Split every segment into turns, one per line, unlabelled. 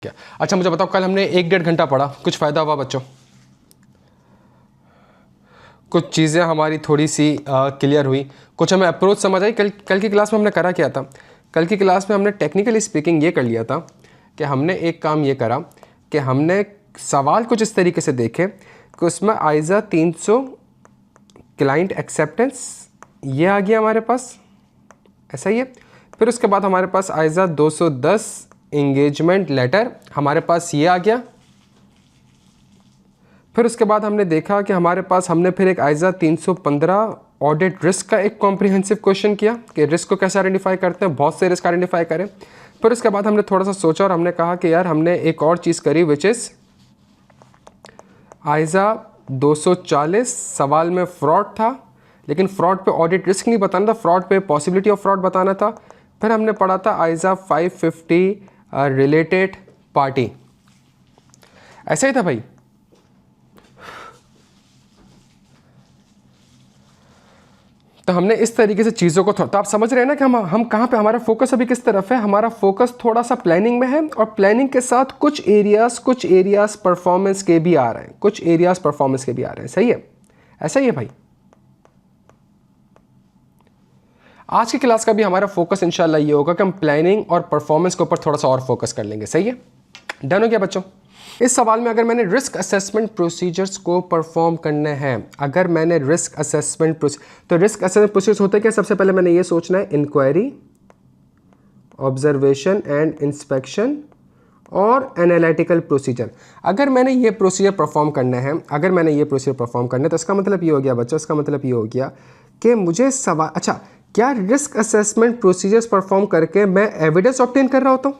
क्या? अच्छा मुझे बताओ, कल हमने 1-1.5 घंटा पढ़ा, कुछ फ़ायदा हुआ बच्चों? कुछ चीज़ें हमारी थोड़ी सी क्लियर हुई, कुछ हमें अप्रोच समझ आई। कल की क्लास में हमने करा क्या था? कल की क्लास में हमने टेक्निकली स्पीकिंग ये कर लिया था कि हमने एक काम ये करा कि हमने सवाल कुछ इस तरीके से देखे कि उसमें आइज़ा 300 क्लाइंट एक्सेप्टेंस ये आ गया हमारे पास, ऐसा ही है। फिर उसके बाद हमारे पास आइज़ा 210 इंगेजमेंट लेटर हमारे पास ये आ गया। फिर उसके बाद हमने देखा कि हमारे पास हमने फिर एक आइज़ा 315 ऑडिट रिस्क का एक कॉम्प्रिहेंसिव क्वेश्चन किया कि रिस्क को कैसे आइडेंटिफाई करते हैं, बहुत से रिस्क आइडेंटिफाई करें। फिर उसके बाद हमने थोड़ा सा सोचा और हमने कहा कि यार हमने एक और चीज़ करी विच इज़ आइज़ा 240 सवाल में फ्रॉड था, लेकिन फ्रॉड पे ऑडिट रिस्क नहीं बताना था, फ्रॉड पे पॉसिबिलिटी ऑफ फ्रॉड बताना था। फिर हमने पढ़ा था आइज़ा 550 रिलेटेड पार्टी, ऐसा ही था भाई। तो हमने इस तरीके से चीज़ों को तो आप समझ रहे हैं ना कि हम कहाँ पे, हमारा फोकस अभी किस तरफ है? हमारा फोकस थोड़ा सा प्लानिंग में है, और प्लानिंग के साथ कुछ एरियाज परफॉर्मेंस के भी आ रहे हैं, कुछ एरियाज परफॉर्मेंस के भी आ रहे हैं। सही है, ऐसा ही है भाई। आज की क्लास का भी हमारा फोकस इंशाल्लाह ये होगा कि हम प्लानिंग और परफॉर्मेंस के ऊपर थोड़ा सा और फोकस कर लेंगे। सही है, डन हो गया बच्चों? इस सवाल में अगर मैंने रिस्क असेसमेंट प्रोसीजर्स को परफॉर्म करने हैं, अगर मैंने रिस्क असेसमेंट तो रिस्क असेसमेंट प्रोसीजर्स होते क्या? सबसे पहले मैंने ये सोचना है इंक्वायरी, ऑब्जर्वेशन एंड इंस्पेक्शन और एनालिटिकल प्रोसीजर। अगर मैंने ये प्रोसीजर परफॉर्म करना है, तो इसका मतलब ये हो गया बच्चों, इसका मतलब ये हो गया कि मुझे सवाल, अच्छा क्या रिस्क असेसमेंट प्रोसीजर्स परफॉर्म करके मैं एविडेंस ऑब्टेन कर रहा होता हूँ?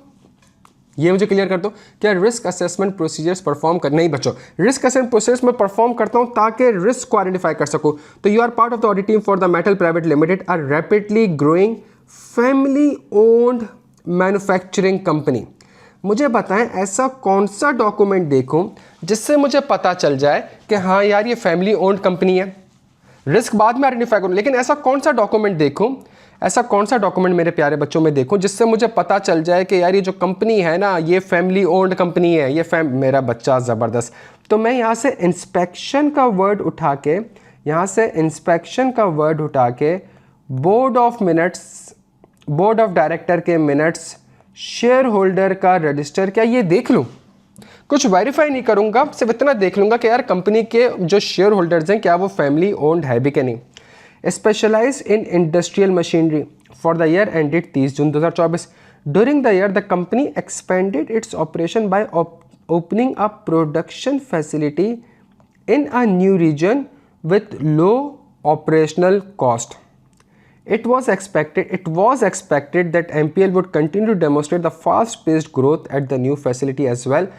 ये मुझे क्लियर कर दो। क्या रिस्क असेसमेंट प्रोसीजर्स परफॉर्म कर, नहीं बच्चों, रिस्क असेसमेंट प्रोसेस में परफॉर्म करता हूं ताकि रिस्क को आइडेंटिफाई कर सकूं। तो you are part of the audit team for the metal private limited, a rapidly growing family owned manufacturing company. मुझे बताएं ऐसा कौन सा डॉक्यूमेंट देखूं जिससे मुझे पता चल जाए कि हाँ यार ये फैमिली ओन्ड कंपनी है। रिस्क बाद में आइडेंटिफाई करूं, लेकिन ऐसा कौन सा डॉक्यूमेंट देखूं, ऐसा कौन सा डॉक्यूमेंट मेरे प्यारे बच्चों में देखूं जिससे मुझे पता चल जाए कि यार ये जो कंपनी है ना, ये फैमिली ओन्ड कंपनी है, ये मेरा बच्चा ज़बरदस्त। तो मैं यहाँ से इंस्पेक्शन का वर्ड उठा के, बोर्ड ऑफ डायरेक्टर के मिनट्स, शेयर होल्डर का रजिस्टर, क्या ये देख लूँ? कुछ वेरीफाई नहीं करूँगा, सिर्फ इतना देख लूँगा कि यार कंपनी के जो शेयर होल्डर्स हैं क्या वो फैमिली ओन्ड है भी कि नहीं। Specialized in industrial machinery for the year ended 30 June 2024. During the year, the company expanded its operation by opening a production facility in a new region with low operational cost. It was expected that MPL would continue to demonstrate the fast-paced growth at the new facility as well.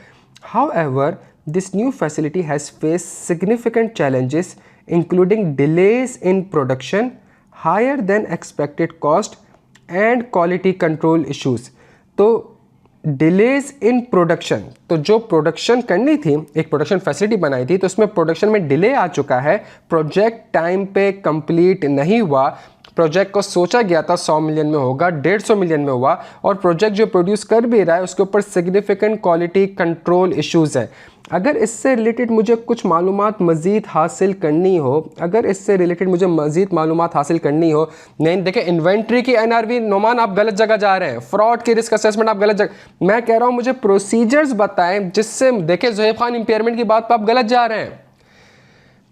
However, this new facility has faced significant challenges, including delays in production, higher than expected cost and quality control issues. तो delays in production, तो जो production करनी थी, एक production facility बनाई थी, तो उसमें प्रोडक्शन में डिले आ चुका है, प्रोजेक्ट टाइम पे कंप्लीट नहीं हुआ। प्रोजेक्ट को सोचा गया था 100 मिलियन में होगा, 150 मिलियन में हुआ, और प्रोजेक्ट जो प्रोड्यूस कर भी रहा है उसके ऊपर सिग्निफिकेंट क्वालिटी कंट्रोल इश्यूज़ हैं। अगर इससे रिलेटेड मुझे कुछ मालूमात मज़ीद हासिल करनी हो, नहीं देखें इन्वेंट्री की एनआरवी, नोमान आप गलत जगह जा रहे हैं, फ्रॉड की रिस्क असेसमेंट आप गलत जगह, मैं कह रहा हूं मुझे प्रोसीजर्स बताएं जिससे, देखें ज़ोहैब खान इंपेयरमेंट की बात पर आप गलत जा रहे हैं,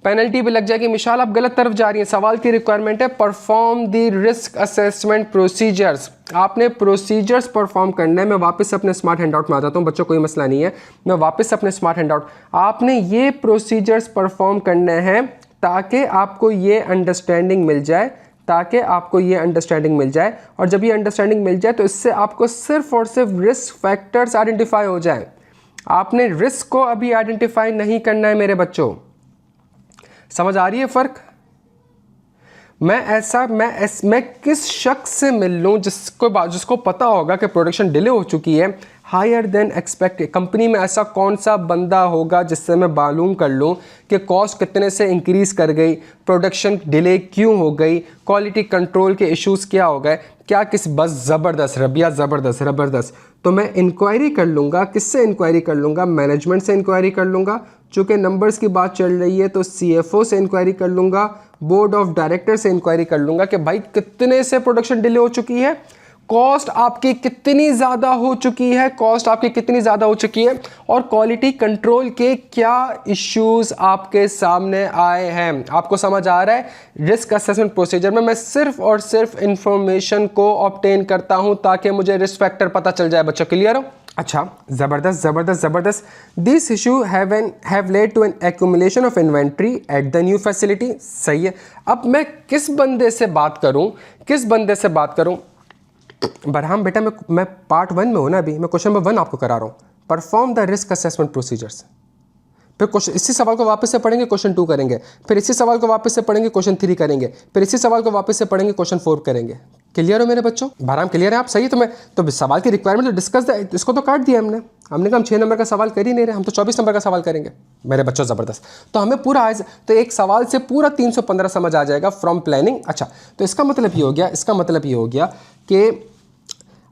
पेनल्टी भी लग जाएगी। मिशाल आप गलत तरफ जा रही हैं। सवाल की रिक्वायरमेंट है perform the risk assessment procedures, आपने प्रोसीजर्स परफॉर्म करना है। मैं वापस अपने स्मार्ट हैंडआउट में आ जाता हूं बच्चों, कोई मसला नहीं है, मैं वापस अपने स्मार्ट हैंडआउट, आपने ये प्रोसीजर्स परफॉर्म करने हैं ताकि आपको ये अंडरस्टैंडिंग मिल जाए, और जब ये अंडरस्टैंडिंग मिल जाए तो इससे आपको सिर्फ और सिर्फ रिस्क फैक्टर्स आइडेंटिफाई हो जाए। आपने रिस्क को अभी आइडेंटिफाई नहीं करना है मेरे बच्चों, समझ आ रही है फ़र्क? मैं किस शख्स से मिल लूँ जिसको पता होगा कि प्रोडक्शन डिले हो चुकी है, हायर देन एक्सपेक्टेड, कंपनी में ऐसा कौन सा बंदा होगा जिससे मैं मालूम कर लूँ कि कॉस्ट कितने से इंक्रीज़ कर गई, प्रोडक्शन डिले क्यों हो गई, क्वालिटी कंट्रोल के इश्यूज़ क्या हो गए, क्या किस, बस ज़बरदस्त रबिया, ज़बरदस्त। तो मैं इंक्वायरी कर लूँगा, किससे इंक्वायरी कर लूँगा, मैनेजमेंट से इंक्वायरी कर लूँगा। चूँकि नंबर्स की बात चल रही है तो CFO से इंक्वायरी कर लूँगा, बोर्ड ऑफ डायरेक्टर से इंक्वायरी कर लूँगा कि भाई कितने से प्रोडक्शन डिले हो चुकी है, कॉस्ट आपकी कितनी ज़्यादा हो चुकी है, कॉस्ट आपकी कितनी ज़्यादा हो चुकी है, और क्वालिटी कंट्रोल के क्या इश्यूज आपके सामने आए हैं। आपको समझ आ रहा है? रिस्क असेसमेंट प्रोसीजर में मैं सिर्फ और सिर्फ इंफॉर्मेशन को ऑब्टेन करता हूं ताकि मुझे रिस्क फैक्टर पता चल जाए। बच्चों क्लियर हो? अच्छा, ज़बरदस्त ज़बरदस्त ज़बरदस्त। This issue have led to an accumulation of inventory at the new facility. सही है। अब मैं किस बंदे से बात करूं, किस बंदे से बात करूं? बरहम बेटा मैं पार्ट 1 में हूँ ना, अभी मैं क्वेश्चन नंबर 1 आपको करा रहा हूँ। Perform the risk assessment procedures. फिर क्वेश्चन, इसी सवाल को वापस से पढ़ेंगे, क्वेश्चन 2 करेंगे, फिर इसी सवाल को वापस से पढ़ेंगे, क्वेश्चन 3 करेंगे, फिर इसी सवाल को वापस से पढ़ेंगे, क्वेश्चन 4 करेंगे। क्लियर हो मेरे बच्चों? बहराम क्लियर है आप? सही है। तो सवाल की रिक्वायरमेंट तो डिस्कस, इसको तो काट दिया हमने कहा हम 6 नंबर का सवाल कर ही नहीं रहे, हम तो 24 नंबर का सवाल करेंगे मेरे बच्चों। ज़बरदस्त। तो हमें पूरा आज तो एक सवाल से पूरा 315 समझ आ जाएगा फ्रॉम प्लानिंग। अच्छा, तो इसका मतलब ये हो गया, कि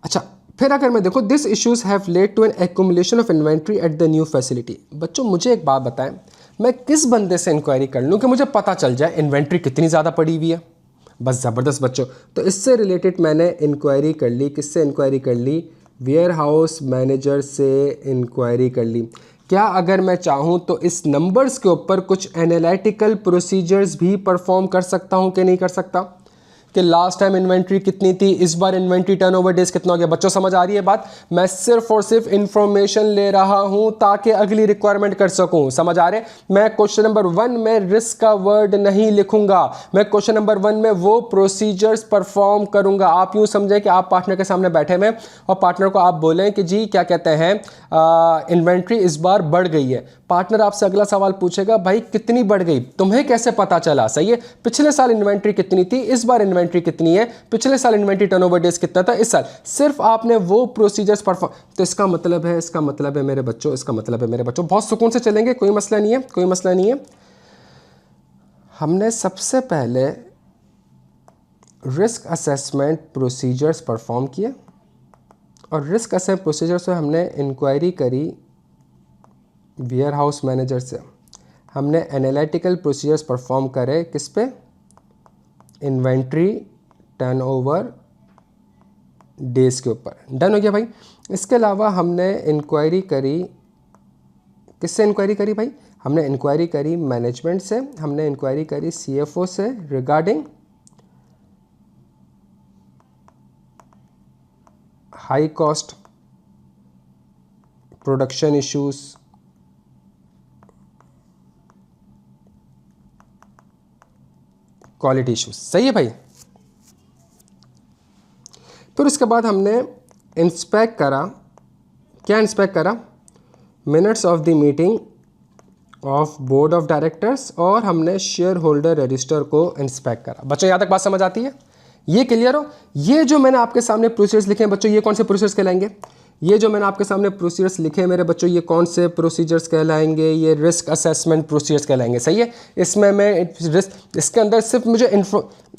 अच्छा, फिर अगर मैं देखो, this issues have led to an accumulation of inventory at the new facility. बच्चों मुझे एक बात बताएं, मैं किस बंदे से इंक्वायरी कर लूँ कि मुझे पता चल जाए इन्वेंट्री कितनी ज़्यादा पड़ी हुई है? बस ज़बरदस्त बच्चों। तो इससे रिलेटेड मैंने इंक्वायरी कर ली, किससे इंक्वायरी कर ली? वेयर हाउस मैनेजर से इंक्वायरी कर ली। क्या अगर मैं चाहूँ तो इस नंबर्स के ऊपर कुछ एनालिटिकल प्रोसीजर्स भी परफॉर्म कर सकता हूँ कि नहीं कर सकता? कि लास्ट टाइम इन्वेंट्री कितनी थी, इस बार इन्वेंट्री टर्नओवर डेज कितना हो गया? बच्चों समझ आ रही है बात? मैं सिर्फ और सिर्फ इंफॉर्मेशन ले रहा हूं ताकि अगली रिक्वायरमेंट कर सकूं। समझ आ रहे? मैं क्वेश्चन नंबर 1 में रिस्क का वर्ड नहीं लिखूंगा, मैं क्वेश्चन नंबर 1 में वो प्रोसीजर्स परफॉर्म करूंगा। आप यूं समझें कि आप पार्टनर के सामने बैठे हुए और पार्टनर को आप बोलें कि जी क्या कहते हैं, इन्वेंट्री इस बार बढ़ गई है। पार्टनर आपसे अगला सवाल पूछेगा, भाई कितनी बढ़ गई, तुम्हें कैसे पता चला? सही है। पिछले साल इन्वेंट्री कितनी थी, इस बार इन्वेंट्री कितनी है, पिछले साल इन्वेंट्री टर्नओवर डेज कितना था, इस साल। सिर्फ आपने वो प्रोसीजर्स परफॉर्म, तो इसका मतलब है मेरे बच्चों, बहुत सुकून से चलेंगे, कोई मसला नहीं है। हमने सबसे पहले रिस्क असेसमेंट प्रोसीजर्स परफॉर्म किए, और रिस्क असेसमेंट प्रोसीजर से हमने इंक्वायरी करी वेयर हाउस मैनेजर से, हमने एनालिटिकल प्रोसीजर्स परफॉर्म करे किस पे? इन्वेंट्री टर्नओवर डेज के ऊपर। डन हो गया भाई। इसके अलावा हमने इंक्वायरी करी, किससे इंक्वायरी करी भाई? हमने इंक्वायरी करी मैनेजमेंट से, हमने इंक्वायरी करी CFO से regarding high cost production issues, quality issues. सही है भाई। फिर उसके बाद हमने इंस्पेक्ट करा, क्या इंस्पेक्ट करा? Minutes of the meeting of board of directors, और हमने शेयर होल्डर रजिस्टर को इंस्पेक्ट करा। बच्चों यहाँ तक बात समझ आती है? ये क्लियर हो? ये जो मैंने आपके सामने प्रोसीजर्स लिखे हैं बच्चों, ये कौन से प्रोसीजर्स कहलाएंगे? ये जो मैंने आपके सामने प्रोसीजर्स लिखे हैं मेरे बच्चों, ये कौन से प्रोसीजर्स कहलाएंगे? ये रिस्क असेसमेंट प्रोसीजर्स कहलाएंगे। सही है। इसमें मैं रिस्क, इसके अंदर सिर्फ मुझे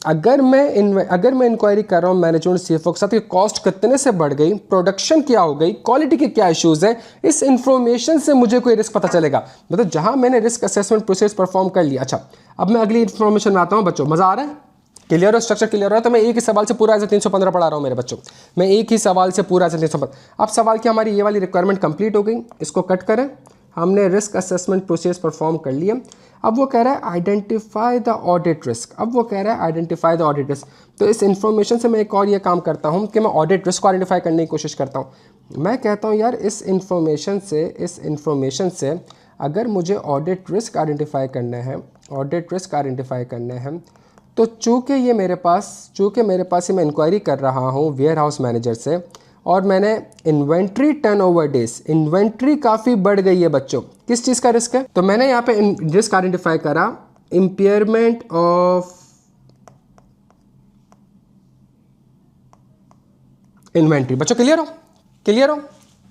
अगर मैं इंक्वायरी कर रहा हूँ मैनेजमेंट CFO के साथ कि कॉस्ट कितने से बढ़ गई, प्रोडक्शन क्या हो गई, क्वालिटी के क्या इश्यूज़ हैं, इस इन्फॉर्मेशन से मुझे कोई रिस्क पता चलेगा। मतलब जहाँ मैंने रिस्क असेसमेंट प्रोसेस परफॉर्म कर लिया। अच्छा, अब मैं अगली इन्फॉर्मेशन में आता हूँ बच्चों। मज़ा आ रहा है? क्लियर हो? स्ट्रक्चर क्लियर हो रहा है? तो मैं एक ही सवाल से पूरा ऐसे 315 पढ़ा रहा हूँ मेरे बच्चों। मैं एक ही सवाल से पूरा ऐसे 315। अब सवाल की हमारी ये वाली रिक्वायरमेंट कंप्लीट हो गई, इसको कट करें। हमने रिस्क असेसमेंट प्रोसेस परफॉर्म कर लिया। अब वो कह रहा है आइडेंटिफाई द ऑडिट रिस्क। तो इस इन्फॉर्मेशन से मैं एक और ये काम करता हूँ कि मैं ऑडिट रिस्क को आइडेंटिफाई करने की कोशिश करता हूँ। मैं कहता हूँ यार इस इन्फॉर्मेशन से अगर मुझे ऑडिट रिस्क आइडेंटिफाई करने हैं, तो चूँकि मेरे पास मैं इंक्वायरी कर रहा हूँ वेयर हाउस मैनेजर से, और मैंने इन्वेंट्री टर्नओवर डेज, इन्वेंट्री काफ़ी बढ़ गई है बच्चों। किस चीज़ का रिस्क है? तो मैंने यहाँ पे रिस्क आइडेंटिफाई करा इम्पेयरमेंट ऑफ इन्वेंट्री। बच्चों क्लियर हो?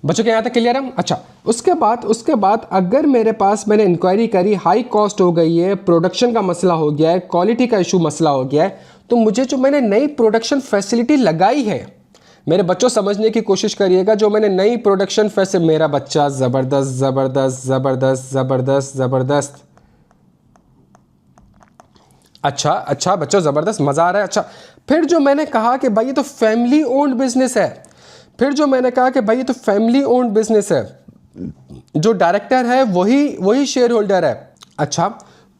बच्चों के यहाँ तक क्लियर है? अच्छा, उसके बाद अगर मेरे पास, मैंने इंक्वायरी करी हाई कॉस्ट हो गई है, प्रोडक्शन का मसला हो गया है, क्वालिटी का इशू मसला हो गया है, तो मुझे जो मैंने नई प्रोडक्शन फैसिलिटी लगाई है, मेरे बच्चों समझने की कोशिश करिएगा, जो मैंने नई प्रोडक्शन फैसिलिटी, मेरा बच्चा ज़बरदस्त ज़बरदस्त ज़बरदस्त ज़बरदस्त ज़बरदस्त, अच्छा अच्छा बच्चों ज़बरदस्त, मज़ा आ रहा है। अच्छा, फिर जो मैंने कहा कि भाई ये तो फैमिली ओन्ड बिजनेस है, फिर जो मैंने कहा कि भाई ये तो फैमिली ओन्ड बिजनेस है, जो डायरेक्टर है वही शेयर होल्डर है। अच्छा,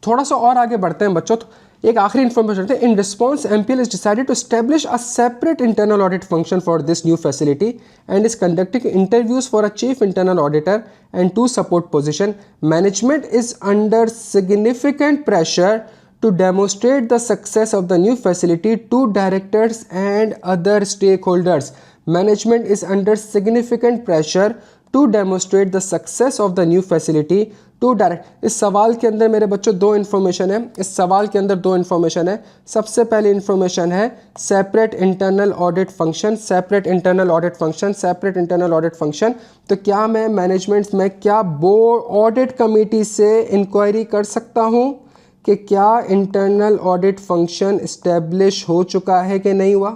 थोड़ा सा और आगे बढ़ते हैं बच्चों, तो एक आखिरी इन्फॉर्मेशन है। In response MPL is decided to establish a separate internal audit function for this new facility and is conducting interviews for a chief internal auditor and 2 support position. Management is under significant pressure to demonstrate the success of the new facility to directors and other stakeholders. Management is under significant pressure to demonstrate the success of the new facility to direct। इस सवाल के अंदर मेरे बच्चों दो information है, इस सवाल के अंदर दो इन्फॉर्मेशन है। सबसे पहली इन्फॉर्मेशन है separate internal audit function, separate internal audit function, separate internal audit function. तो क्या मैं मैनेजमेंट में क्या बोर्ड ऑडिट कमेटी से इंक्वायरी कर सकता हूँ कि क्या इंटरनल ऑडिट फंक्शन इस्टेब्लिश हो चुका है कि नहीं हुआ?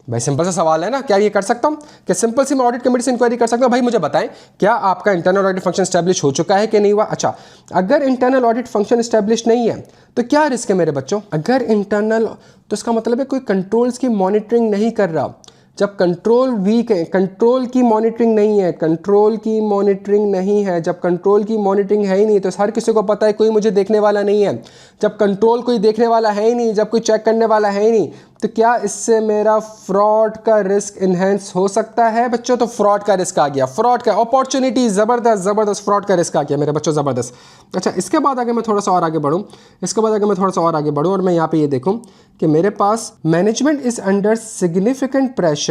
भाई सिंपल सा सवाल है ना, क्या ये कर सकता हूं? क्या सिंपल सी मैं ऑडिट कमेटी से इंक्वायरी कर सकता हूं? भाई मुझे बताएं, क्या आपका इंटरनल ऑडिट फंक्शन इस्टेब्लिश हो चुका है कि नहीं हुआ? अच्छा, अगर इंटरनल ऑडिट फंक्शन इस्टेब्लिश नहीं है तो क्या रिस्क है मेरे बच्चों? अगर इंटरनल, तो इसका मतलब है कोई कंट्रोल्स की मॉनिटरिंग नहीं कर रहा। जब कंट्रोल वीक है, कंट्रोल की मॉनिटरिंग नहीं है, कंट्रोल की मॉनिटरिंग नहीं है, जब कंट्रोल की मॉनिटरिंग है ही नहीं तो हर किसी को पता है कोई मुझे देखने वाला नहीं है। जब कंट्रोल कोई देखने वाला है ही नहीं, जब कोई चेक करने वाला है ही नहीं, तो क्या इससे मेरा फ्रॉड का रिस्क इन्हेंस हो सकता है बच्चों? तो फ्रॉड का रिस्क आ गया, फ्रॉड का अपॉर्चुनिटी, ज़बरदस्त ज़बरदस्त फ्रॉड का रिस्क आ गया मेरे बच्चों, ज़बरदस्त। अच्छा, इसके बाद आगे मैं थोड़ा सा और आगे बढ़ूँ, इसके बाद आगे मैं थोड़ा सा और आगे बढ़ूँ और मैं यहाँ पे ये देखूँ कि मेरे पास management is under significant pressure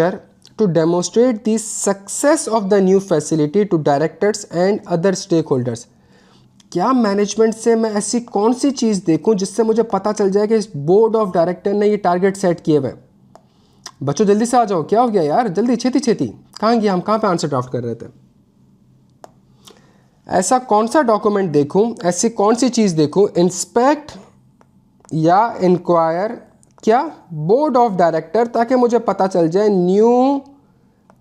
to demonstrate the success of the new facility to directors and other stakeholders। क्या मैनेजमेंट से मैं ऐसी कौन सी चीज़ देखूं जिससे मुझे पता चल जाए कि बोर्ड ऑफ डायरेक्टर ने ये टारगेट सेट किए हुए? बच्चों जल्दी से आ जाओ, क्या हो गया यार, जल्दी छेती छेती, कहाँ गया, हम कहाँ पे आंसर ड्राफ्ट कर रहे थे? ऐसा कौन सा डॉक्यूमेंट देखूं, ऐसी कौन सी चीज़ देखूं? इंस्पेक्ट या इंक्वायर क्या बोर्ड ऑफ डायरेक्टर, ताकि मुझे पता चल जाए न्यू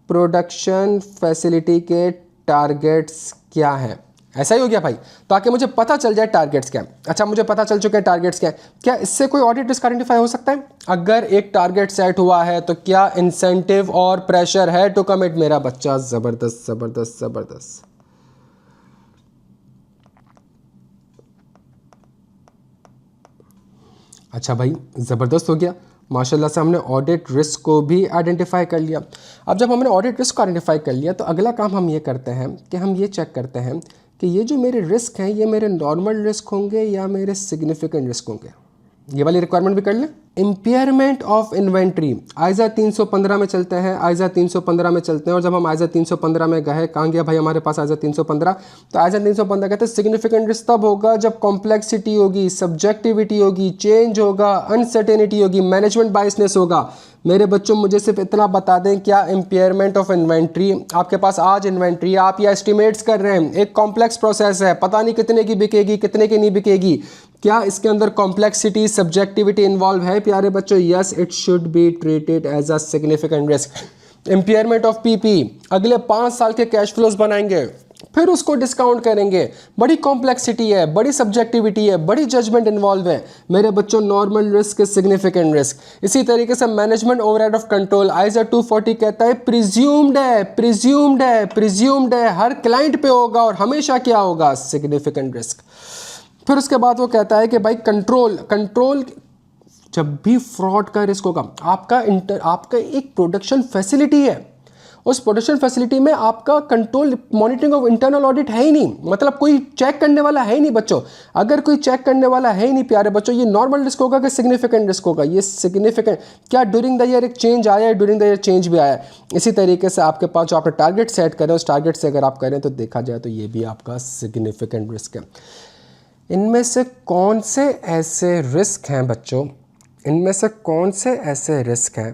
प्रोडक्शन फैसिलिटी के टारगेट्स क्या हैं। ऐसा ही हो गया भाई, ताकि मुझे पता चल जाए टारगेट्स क्या है। अच्छा, मुझे पता चल चुके हैं टारगेट्स क्या है, क्या इससे कोई ऑडिट रिस्क आइडेंटिफाई हो सकता है? अगर एक टारगेट सेट हुआ है तो क्या इंसेंटिव और प्रेशर है टू कमिट? मेरा बच्चा ज़बरदस्त ज़बरदस्त ज़बरदस्त। अच्छा भाई, ज़बरदस्त हो गया, माशाल्लाह से हमने ऑडिट रिस्क को भी आइडेंटिफाई कर लिया। अब जब हमने ऑडिट रिस्क को आइडेंटिफाई कर लिया तो अगला काम हम ये करते हैं कि हम ये चेक करते हैं कि ये जो मेरे रिस्क हैं ये मेरे नॉर्मल रिस्क होंगे या मेरे सिग्निफिकेंट रिस्क होंगे। ये वाली रिक्वायरमेंट भी कर लें। इम्पेयरमेंट ऑफ इन्वेंट्री, आइजा 315 में चलते हैं, आइजा 315 में चलते हैं। और जब हम आइजा 315 में गए, कहाँ गया भाई हमारे पास आइजा 315? तो आइजा 315 कहते हैं सिग्निफिकेंट रिस्क तब होगा जब कॉम्प्लेक्सिटी होगी, सब्जेक्टिविटी होगी, चेंज होगा, अनसर्टेनिटी होगी, मैनेजमेंट बायसनेस होगा। मेरे बच्चों मुझे सिर्फ इतना बता दें, क्या इम्पेयरमेंट ऑफ इन्वेंट्री, आपके पास आज इन्वेंट्री आप या एस्टिमेट्स कर रहे हैं, एक कॉम्प्लेक्स प्रोसेस है, पता नहीं कितने की बिकेगी कितने की नहीं बिकेगी, क्या इसके अंदर कॉम्प्लेक्सिटी सब्जेक्टिविटी इन्वॉल्व है प्यारे बच्चों? Yes, it should be treated as a significant risk. Impairment of PP, अगले 5 साल के कैश फ्लोज बनाएंगे, फिर उसको डिस्काउंट करेंगे, बड़ी कॉम्प्लेक्सिटी है, बड़ी सब्जेक्टिविटी है, बड़ी जजमेंट इन्वॉल्व है मेरे बच्चों। Normal risk, significant risk. इसी तरीके से मैनेजमेंट ओवरहेड ऑफ कंट्रोल, आइजा 240 कहता है प्रिज्यूम्ड है, प्रिज्यूम्ड है, प्रिज्यूम्ड है, हर क्लाइंट पे होगा और हमेशा क्या होगा? Significant risk. फिर उसके बाद वो कहता है कि भाई कंट्रोल जब भी फ्रॉड का रिस्क होगा, आपका एक प्रोडक्शन फैसिलिटी है, उस प्रोडक्शन फैसिलिटी में आपका control monitoring of internal audit है ही नहीं, मतलब कोई चेक करने वाला है ही नहीं बच्चों। अगर कोई चेक करने वाला है ही नहीं प्यारे बच्चों, ये नॉर्मल रिस्क होगा कि सिग्निफिकेंट रिस्क होगा? ये सिग्निफिकेंट। क्या ड्यूरिंग द ईयर एक चेंज आया है? ड्यूरिंग द ईयर चेंज भी आया है। इसी तरीके से आपके पास जो आपने टारगेट सेट करें, उस टारगेट से अगर आप करें तो देखा जाए तो ये भी आपका सिग्निफिकेंट रिस्क है। इनमें से कौन से ऐसे रिस्क हैं बच्चों, इनमें से कौन से ऐसे रिस्क हैं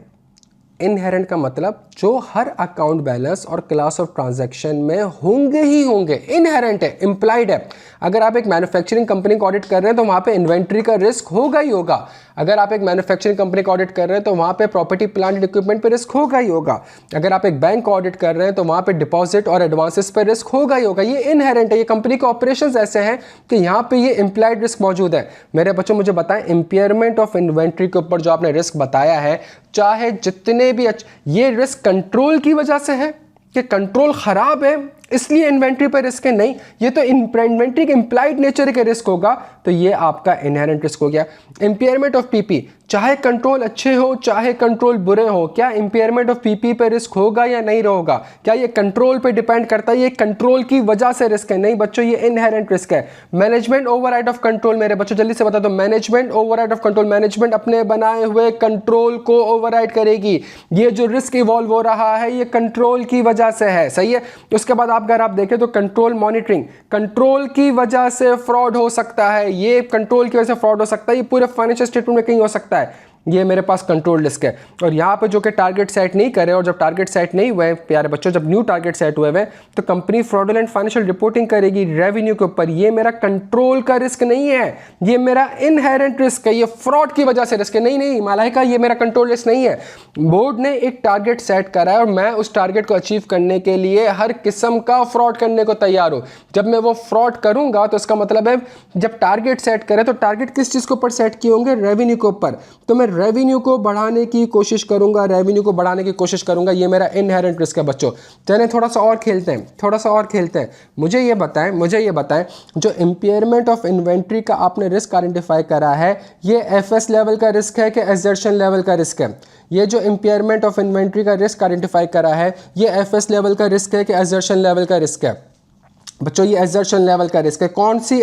इनहेरेंट का मतलब जो हर अकाउंट बैलेंस और क्लास ऑफ ट्रांजैक्शन में होंगे ही होंगे, इनहेरेंट है, इम्प्लाइड है। अगर आप एक मैन्युफैक्चरिंग कंपनी को ऑडिट कर रहे हैं तो वहाँ पे इन्वेंट्री का रिस्क होगा ही होगा। अगर आप एक मैन्युफैक्चरिंग कंपनी को ऑडिट कर रहे हैं तो वहाँ पे प्रॉपर्टी प्लांट एंड इक्विपमेंट पे रिस्क होगा ही होगा। अगर आप एक बैंक को ऑडिट कर रहे हैं तो वहाँ पे डिपॉजिट और एडवांसेस पे रिस्क होगा ही होगा। ये इनहेरेंट है, ये कंपनी के ऑपरेशंस ऐसे हैं कि यहाँ पे ये इम्प्लाइड रिस्क मौजूद है। मेरे बच्चों मुझे बताएं, इंपेयरमेंट ऑफ इन्वेंट्री के ऊपर जो आपने रिस्क बताया है, चाहे जितने भी ये रिस्क कंट्रोल की वजह से है कि कंट्रोल खराब है इसलिए इन्वेंट्री पर रिस्क है, नहीं, ये तो इन्वेंट्री के इम्प्लाइड नेचर के रिस्क होगा, तो ये आपका इनहेरेंट रिस्क हो गया। इंपेयरमेंट ऑफ पीपी, चाहे कंट्रोल अच्छे हो चाहे कंट्रोल बुरे हो, क्या इंपेयरमेंट ऑफ पीपी पे रिस्क होगा या नहीं होगा? क्या ये कंट्रोल पे डिपेंड करता है? ये कंट्रोल की वजह से रिस्क है? नहीं बच्चों, ये इनहेरेंट रिस्क है। मैनेजमेंट ओवरराइड ऑफ कंट्रोल, मेरे बच्चों जल्दी से बता दो, management override of control, management अपने बनाए हुए कंट्रोल को ओवरराइड करेगी। ये जो रिस्क इवॉल्व हो रहा है ये कंट्रोल की वजह से है, सही है। उसके बाद अगर आप देखें तो कंट्रोल मॉनिटरिंग, कंट्रोल की वजह से फ्रॉड हो सकता है, ये कंट्रोल की वजह से फ्रॉड हो सकता है, ये पूरे फाइनेंशियल स्टेटमेंट में कहीं हो सकता है, ये मेरे पास कंट्रोल रिस्क है। और यहाँ पे जो कि टारगेट सेट नहीं करे, और जब टारगेट सेट नहीं हुए प्यारे बच्चों, जब न्यू टारगेट सेट हुए तो कंपनी फ्रॉडुलेंट फाइनेंशियल रिपोर्टिंग करेगी रेवेन्यू के ऊपर। ये मेरा कंट्रोल का रिस्क नहीं है, ये मेरा इनहेरेंट रिस्क है, ये फ्रॉड की वजह से रिस्क है। नहीं मालाइका, ये मेरा कंट्रोल रिस्क नहीं है। बोर्ड ने एक टारगेट सेट करा है और मैं उस टारगेट को अचीव करने के लिए हर किस्म का फ्रॉड करने को तैयार हूँ। जब मैं वो फ्रॉड करूंगा तो इसका मतलब है जब टारगेट सेट करे तो टारगेट किस चीज़ के ऊपर सेट किए होंगे? रेवेन्यू के ऊपर। तो मैं रेवेन्यू को बढ़ाने की कोशिश करूंगा, रेवेन्यू को बढ़ाने की कोशिश करूंगा, ये मेरा इनहेरेंट रिस्क है बच्चों। चलें थोड़ा सा और खेलते हैं। मुझे ये बताएं जो इंपेयरमेंट ऑफ इन्वेंट्री का आपने रिस्क आइडेंटिफाई करा है, ये एफएस लेवल का रिस्क है कि एजर्शन लेवल का रिस्क है? ये जो इंपेयरमेंट ऑफ इन्वेंट्री का रिस्क आइडेंटिफाई करा है, ये एफएस लेवल का रिस्क है कि एजर्शन लेवल का रिस्क है? बच्चों ये एजर्शन लेवल का रिस्क है। कौन सी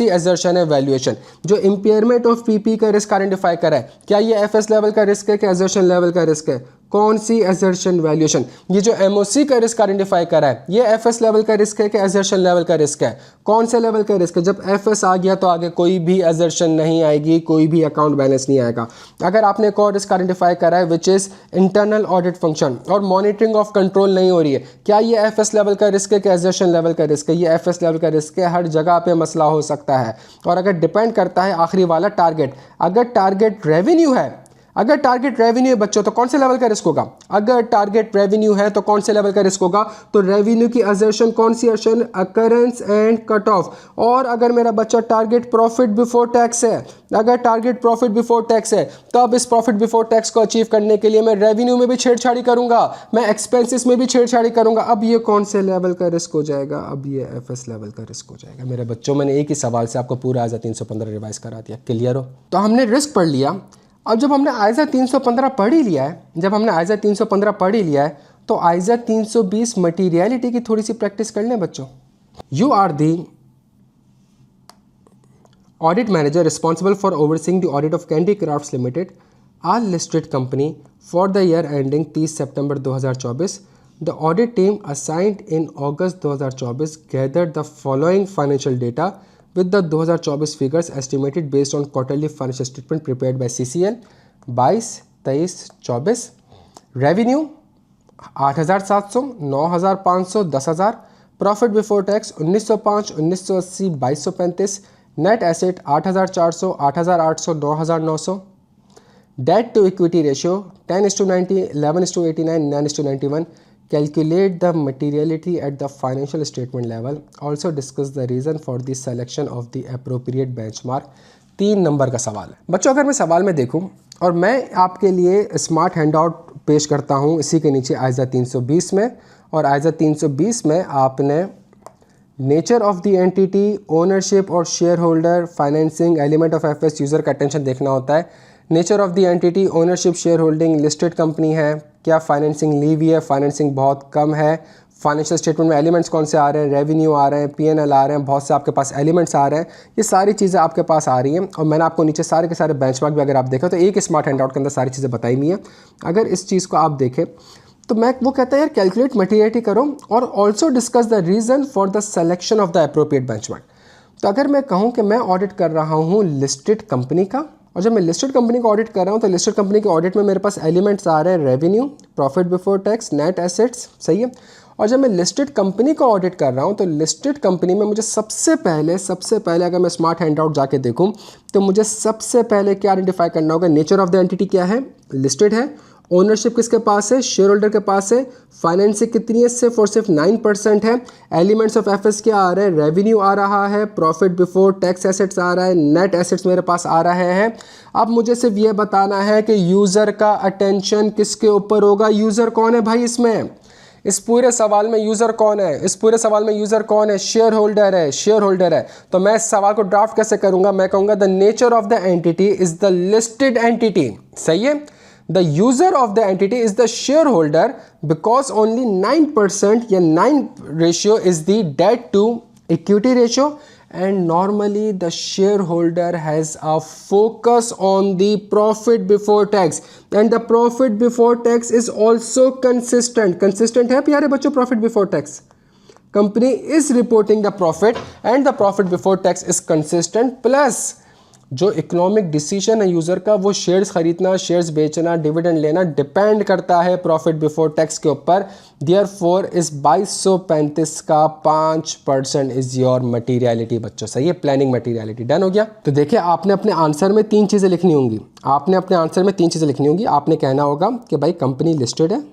एजर्शन है? वैल्यूएशन। जो इंपेयरमेंट ऑफ पीपी का रिस्क आइडेंटिफाई करा है, क्या ये एफएस लेवल का रिस्क है कि एजर्शन लेवल का रिस्क है? कौन सी एजर्शन वैल्यूएशन? ये जो एमओसी का रिस्क आइडेंटिफाई करा है, ये एफएस लेवल का रिस्क है कि एजर्शन लेवल का रिस्क है? कौन से लेवल का रिस्क है? जब एफएस आ गया तो आगे कोई भी एजर्शन नहीं आएगी, कोई भी अकाउंट बैलेंस नहीं आएगा। अगर आपने एक और रिस्क आइडेंटिफाई करा है which is internal audit function और मॉनिटरिंग ऑफ कंट्रोल नहीं हो रही है, क्या ये एफएस लेवल का रिस्क है कि एजर्शन लेवल का रिस्क है? ये एफएस लेवल का रिस्क है, हर जगह पे मसला हो सकता है। और अगर डिपेंड करता है आखिरी वाला टारगेट, अगर टारगेट रेवेन्यू है बच्चों तो कौन से लेवल का रिस्क होगा? अगर टारगेट रेवेन्यू है तो कौन से लेवल का रिस्क होगा? तो रेवेन्यू की असर्शन कौन सी assertion? Occurrence and cut off. और अगर मेरा बच्चा टारगेट प्रॉफिट बिफोर टैक्स है, अगर टारगेट प्रॉफिट बिफोर टैक्स है, तब इस प्रॉफिट बिफोर टैक्स को अचीव करने के लिए मैं रेवेन्यू में भी छेड़छाड़ी करूंगा, मैं एक्सपेंसेस में भी छेड़छाड़ी करूंगा। अब ये कौन से लेवल का रिस्क हो जाएगा? अब ये एफएस लेवल का रिस्क हो जाएगा। मेरे बच्चों, मैंने एक ही सवाल से आपको पूरा आइज़ा 315 रिवाइज करा दिया। क्लियर हो? तो हमने रिस्क पढ़ लिया। अब जब हमने आइज़ा 315 पढ़ ही लिया है, तो आइज़ा 320 मटीरियलिटी की थोड़ी सी प्रैक्टिस कर लें बच्चों। You are the audit manager responsible for overseeing the audit of Candy Crafts Limited, a listed company for the year ending 30 September 2024. The audit team assigned in August 2024 gathered the following financial data with the 2024 figures estimated based on quarterly financial statement prepared by CCL 22, 23, 24. Revenue 8,700, 9,500, 10,000. Profit before tax 1905, 1980, 2235. Net asset 8,400, 8,800, 9,900. Debt to equity ratio 10:90, 11:89, 9:91. Calculate the materiality at the financial statement level. Also discuss the reason for the selection of the appropriate benchmark. 3 number का सवाल है बच्चों। अगर मैं सवाल में देखूं और मैं आपके लिए स्मार्ट हैंडआउट पेश करता हूं इसी के नीचे आइज़ा 320 में, और आइज़ा 320 में आपने nature of the entity, ownership और share holder, financing, element of FS, user का अटेंशन देखना होता है। Nature of the entity, ownership, share holding, listed company है, क्या फाइनेंसिंग ली हुई है, फाइनेंसिंग बहुत कम है, फाइनेंशियल स्टेटमेंट में एलिमेंट्स कौन से आ रहे हैं, रेवेन्यू आ रहे हैं, पीएनएल आ रहे हैं, बहुत से आपके पास एलिमेंट्स आ रहे हैं, ये सारी चीज़ें आपके पास आ रही हैं। और मैंने आपको नीचे सारे के सारे बेंचमार्क भी अगर आप देखें तो एक स्मार्ट हैंडआउट के अंदर सारी चीज़ें बताई हुई हैं। अगर इस चीज़ को आप देखें तो मैं वो कहता है यार कैलकुलेट मटीरियलिटी करो और also discuss the reason for the selection of the appropriate benchmark. तो अगर मैं कहूँ कि मैं ऑडिट कर रहा हूँ लिस्टेड कंपनी का, और जब मैं लिस्टेड कंपनी को ऑडिट कर रहा हूँ तो लिस्टेड कंपनी के ऑडिट में मेरे पास एलिमेंट्स आ रहे हैं revenue, profit before tax, net assets, सही है। और जब मैं लिस्टेड कंपनी को ऑडिट कर रहा हूँ तो लिस्टेड कंपनी में मुझे सबसे पहले अगर मैं स्मार्ट हैंडआउट जाके देखूँ तो मुझे सबसे पहले क्या आइडेंटिफाई करना होगा, नेचर ऑफ द एंटिटी क्या है, लिस्टेड है, ओनरशिप किसके पास है, शेयर होल्डर के पास है, फाइनेंसिंग कितनी है, सिर्फ 9% है, एलिमेंट्स ऑफ एफएस क्या आ रहे हैं, रेवेन्यू आ रहा है, प्रॉफिट बिफोर टैक्स एसेट्स आ रहा है, नेट एसेट्स मेरे पास आ रहे हैं। अब मुझे सिर्फ ये बताना है कि यूज़र का अटेंशन किसके ऊपर होगा, यूज़र कौन है भाई इसमें, इस पूरे सवाल में यूज़र कौन है, इस पूरे सवाल में यूज़र कौन है, शेयर होल्डर है, शेयर होल्डर है। तो मैं इस सवाल को ड्राफ्ट कैसे करूंगा, मैं कहूँगा the nature of the entity is the listed entity, सही है। The user of the entity is the shareholder because only 9% या 9 ratio is the debt to equity ratio, and normally the shareholder has a focus on the profit before tax, and the profit before tax is also consistent है प्यारे बच्चों, profit before tax company is reporting the profit and the profit before tax is consistent, plus जो economic decision है user का, वो shares खरीदना, shares बेचना, dividend लेना, डिपेंड करता है प्रॉफिट बिफोर टैक्स के ऊपर। देयरफॉर इस 2235 का 5% इज़ योर मटीरियलिटी बच्चों, सही है, प्लानिंग मटीरियलिटी। डन हो गया। तो देखिए आपने अपने आंसर में 3 चीज़ें लिखनी होंगी, आपने अपने आंसर में 3 चीज़ें लिखनी होंगी। आपने कहना होगा कि भाई कंपनी लिस्टेड है,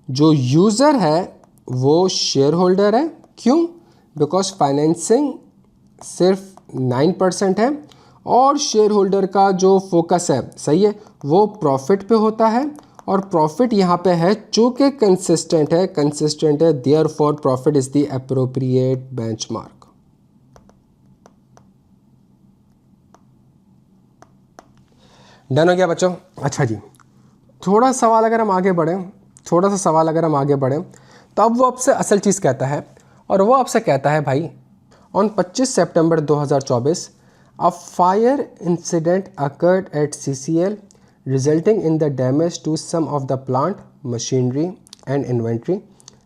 जो यूज़र है वो शेयर होल्डर है, क्यों, बिकॉज फाइनेंसिंग सिर्फ 9% है, और शेयर होल्डर का जो फोकस है, सही है, वो प्रॉफिट पे होता है, और प्रॉफिट यहाँ पे है चूँकि कंसिस्टेंट है, therefore profit is the appropriate benchmark. Done हो गया बच्चों। अच्छा जी, थोड़ा सा सवाल अगर हम आगे बढ़ें तो अब वो आपसे असल चीज़ कहता है, और वो आपसे कहता है भाई On 25 September 2024, a fire incident occurred at CCL, resulting in the damage to some of the plant, machinery, and inventory.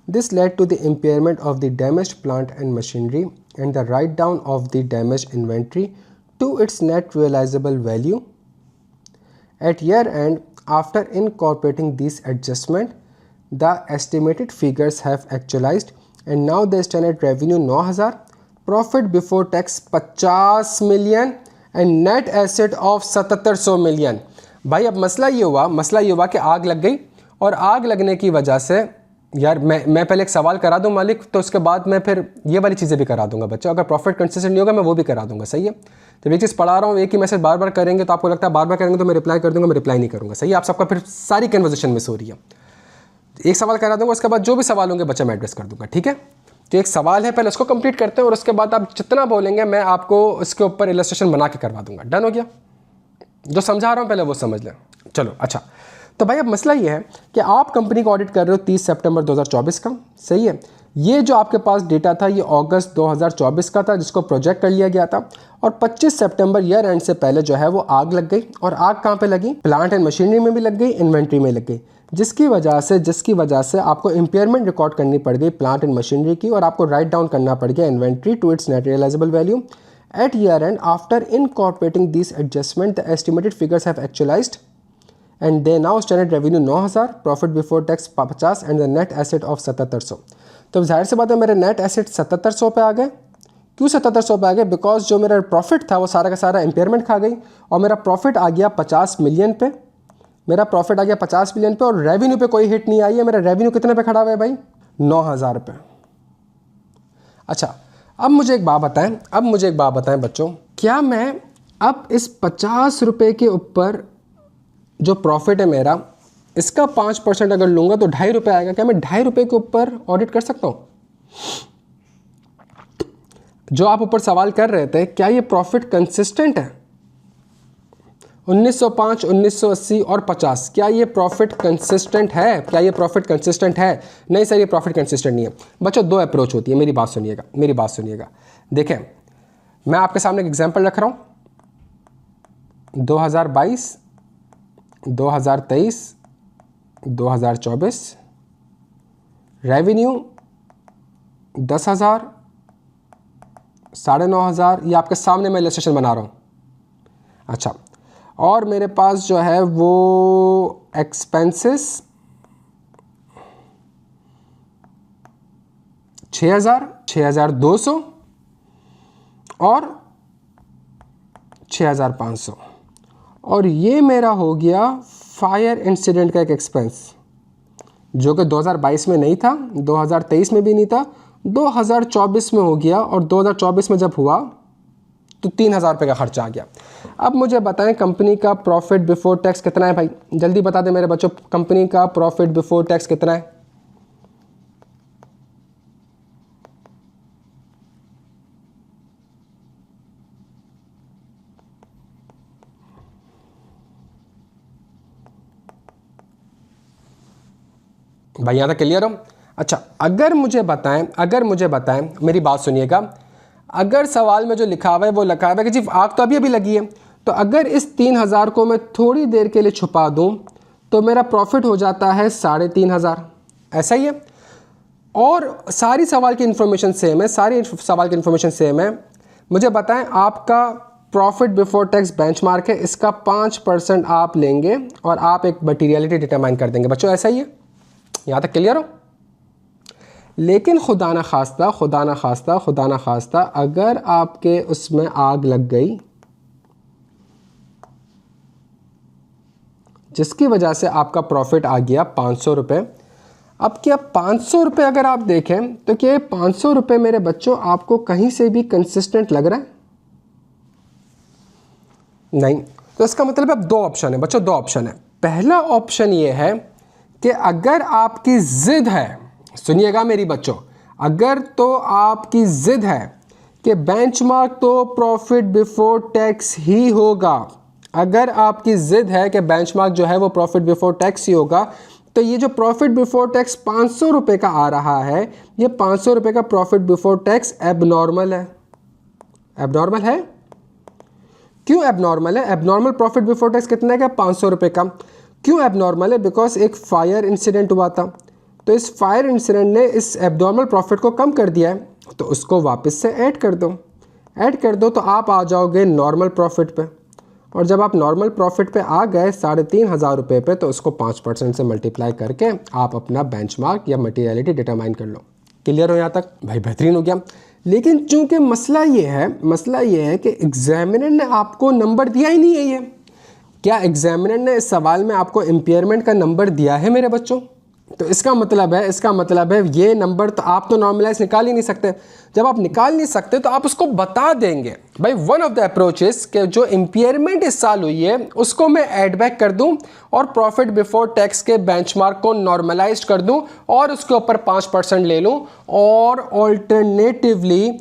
This led to the impairment of the damaged plant and machinery and the write-down of the damaged inventory to its net realizable value. At year end, after incorporating these adjustments, the estimated figures have actualized, and now they stand at revenue 9,000. Profit before tax 50 million and net asset of 7700 million. भाई अब मसला ये हुआ कि आग लग गई, और आग लगने की वजह से यार मैं पहले एक सवाल करा दूं मालिक, तो उसके बाद मैं फिर ये वाली चीज़ें भी करा दूंगा बच्चों। अगर प्रॉफिट कंसिस्टेंट नहीं होगा मैं वो भी करा दूंगा, सही है। तो एक चीज़ पढ़ा रहा हूँ, एक ही मैसेज बार बार करेंगे तो आपको लगता है बार बार करेंगे तो मैं रिप्लाई कर दूंगा, मैं रिप्लाई नहीं करूँगा, सही है। आप सबका फिर सारी कन्वर्सेशन मिस हो रही है। एक सवाल करा दूंगा, उसके बाद जो भी सवाल होंगे बच्चा मैं एड्रेस कर दूंगा, ठीक है। तो एक सवाल है, पहले उसको कंप्लीट करते हैं, और उसके बाद आप जितना बोलेंगे मैं आपको उसके ऊपर इलस्ट्रेशन बना के करवा दूंगा। डन हो गया। जो समझा रहा हूँ पहले वो समझ लें। चलो अच्छा, तो भाई अब मसला ये है कि आप कंपनी को ऑडिट कर रहे हो 30 सितंबर 2024 का, सही है। ये जो आपके पास डेटा था ये अगस्त 2024 का था, जिसको प्रोजेक्ट कर लिया गया था, और 25 सितंबर ईयर एंड से पहले जो है वो आग लग गई। और आग कहाँ पे लगी, प्लांट एंड मशीनरी में भी लग गई, इन्वेंट्री में लग गई, जिसकी वजह से आपको इम्पेयरमेंट रिकॉर्ड करनी पड़ गई प्लांट एंड मशीनरी की, और आपको राइट डाउन करना पड़ गया inventory to its net realisable value. At year end after incorporating this adjustment the estimated figures have actualised and they now stand at revenue 9,000, profit before tax 50 and the net asset of 7700। तो जाहिर सी बात है मेरे net asset 7700 पे आ गए। क्यों 7700 पे आ गए, बिकॉज जो मेरा प्रॉफिट था वो सारा का सारा इम्पेयरमेंट खा गई, और मेरा प्रॉफिट आ गया 50 मिलियन पे, और रेवेन्यू पे कोई हिट नहीं आई है। मेरा रेवेन्यू कितने पे खड़ा हुआ है भाई, 9,000 पे। अच्छा, अब मुझे एक बात बताएं बच्चों, क्या मैं अब इस 50 रुपये के ऊपर जो प्रॉफिट है मेरा, इसका 5% अगर लूंगा तो 2.5 रुपये आएगा। क्या मैं 2.5 रुपये के ऊपर ऑडिट कर सकता हूँ? जो आप ऊपर सवाल कर रहे थे, क्या ये प्रॉफिट कंसिस्टेंट है? 1905, 1980 और 50, क्या ये प्रॉफिट कंसिस्टेंट है? नहीं सर, ये प्रॉफिट कंसिस्टेंट नहीं है। बच्चों 2 अप्रोच होती है, मेरी बात सुनिएगा। देखें, मैं आपके सामने एक एग्जांपल रख रहा हूँ। 2022, 2023, 2024 रेवेन्यू 10,000, 9,500, ये आपके सामने मैं इलस्ट्रेशन बना रहा हूँ, अच्छा, और मेरे पास जो है वो एक्सपेंसेस 6000, 6200 और 6500, और ये मेरा हो गया फायर इंसिडेंट का एक एक्सपेंस जो कि 2022 में नहीं था, 2023 में भी नहीं था, 2024 में हो गया, और 2024 में जब हुआ तो 3000 रुपये का खर्चा आ गया। अब मुझे बताएं कंपनी का प्रॉफिट बिफोर टैक्स कितना है भाई, जल्दी बता दें मेरे बच्चों, कंपनी का प्रॉफिट बिफोर टैक्स कितना है? भाई यहाँ तक क्लियर हो? अच्छा, अगर मुझे बताएं मेरी बात सुनिएगा, अगर सवाल में जो लिखा हुआ है वो लिखा हुआ है कि जी आग तो अभी लगी है, तो अगर इस 3000 को मैं थोड़ी देर के लिए छुपा दूं तो मेरा प्रॉफिट हो जाता है 3500, ऐसा ही है। और सारी सवाल की इन्फॉर्मेशन सेम है, मुझे बताएं आपका प्रॉफिट बिफोर टैक्स बेंचमार्क है, इसका 5% आप लेंगे और आप एक मटीरियलिटी डिटरमाइन कर देंगे। बच्चों ऐसा ही है, यहाँ तक क्लियर हो? लेकिन खुदा ना खास्ता अगर आपके उसमें आग लग गई जिसकी वजह से आपका प्रॉफिट आ गया 500 रुपये। अब क्या 500 रुपये अगर आप देखें तो क्या 500 रुपये मेरे बच्चों आपको कहीं से भी कंसिस्टेंट लग रहा है? नहीं। तो इसका मतलब अब 2 ऑप्शन है बच्चों, 2 ऑप्शन है। पहला ऑप्शन ये है कि अगर आपकी ज़िद है, सुनिएगा मेरी बच्चों, अगर तो आपकी ज़िद है कि बेंचमार्क तो प्रॉफिट बिफोर टैक्स ही होगा, अगर आपकी ज़िद है कि बेंचमार्क जो है वो प्रॉफिट बिफोर टैक्स ही होगा, तो ये जो प्रॉफिट बिफोर टैक्स 500 रुपये का आ रहा है, ये 500 रुपये का प्रॉफिट बिफोर टैक्स एबनॉर्मल है। एबनॉर्मल है? क्यों एबनॉर्मल है? एबनॉर्मल प्रॉफिट बिफोर टैक्स कितने का? 500 रुपये का। क्यों एबनॉर्मल है? बिकॉज एक फायर इंसिडेंट हुआ था, तो इस फायर इंसिडेंट ने इस एबनॉर्मल प्रॉफिट को कम कर दिया है, तो उसको वापस से ऐड कर दो तो आप आ जाओगे नॉर्मल प्रॉफिट पे। और जब आप नॉर्मल प्रॉफिट पे आ गए 3500 रुपये पे, तो उसको 5% से मल्टीप्लाई करके आप अपना बेंचमार्क या मटीरियलिटी डिटरमाइन कर लो। क्लियर हो यहाँ तक? भाई बेहतरीन हो गया। लेकिन चूंकि मसला ये है कि एग्जामिनर ने आपको नंबर दिया ही नहीं है। ये क्या एग्जामिनर ने इस सवाल में आपको इम्पेयरमेंट का नंबर दिया है मेरे बच्चों? तो इसका मतलब है ये नंबर तो आप तो नॉर्मलाइज निकाल ही नहीं सकते। जब आप निकाल नहीं सकते तो आप उसको बता देंगे। भाई वन ऑफ द अप्रोचेस के जो इम्पेयरमेंट इस साल हुई है उसको मैं ऐड बैक कर दूं और प्रॉफिट बिफोर टैक्स के बेंचमार्क को नॉर्मलाइज कर दूं और उसके ऊपर 5% ले लूं। और ऑल्टरनेटिवली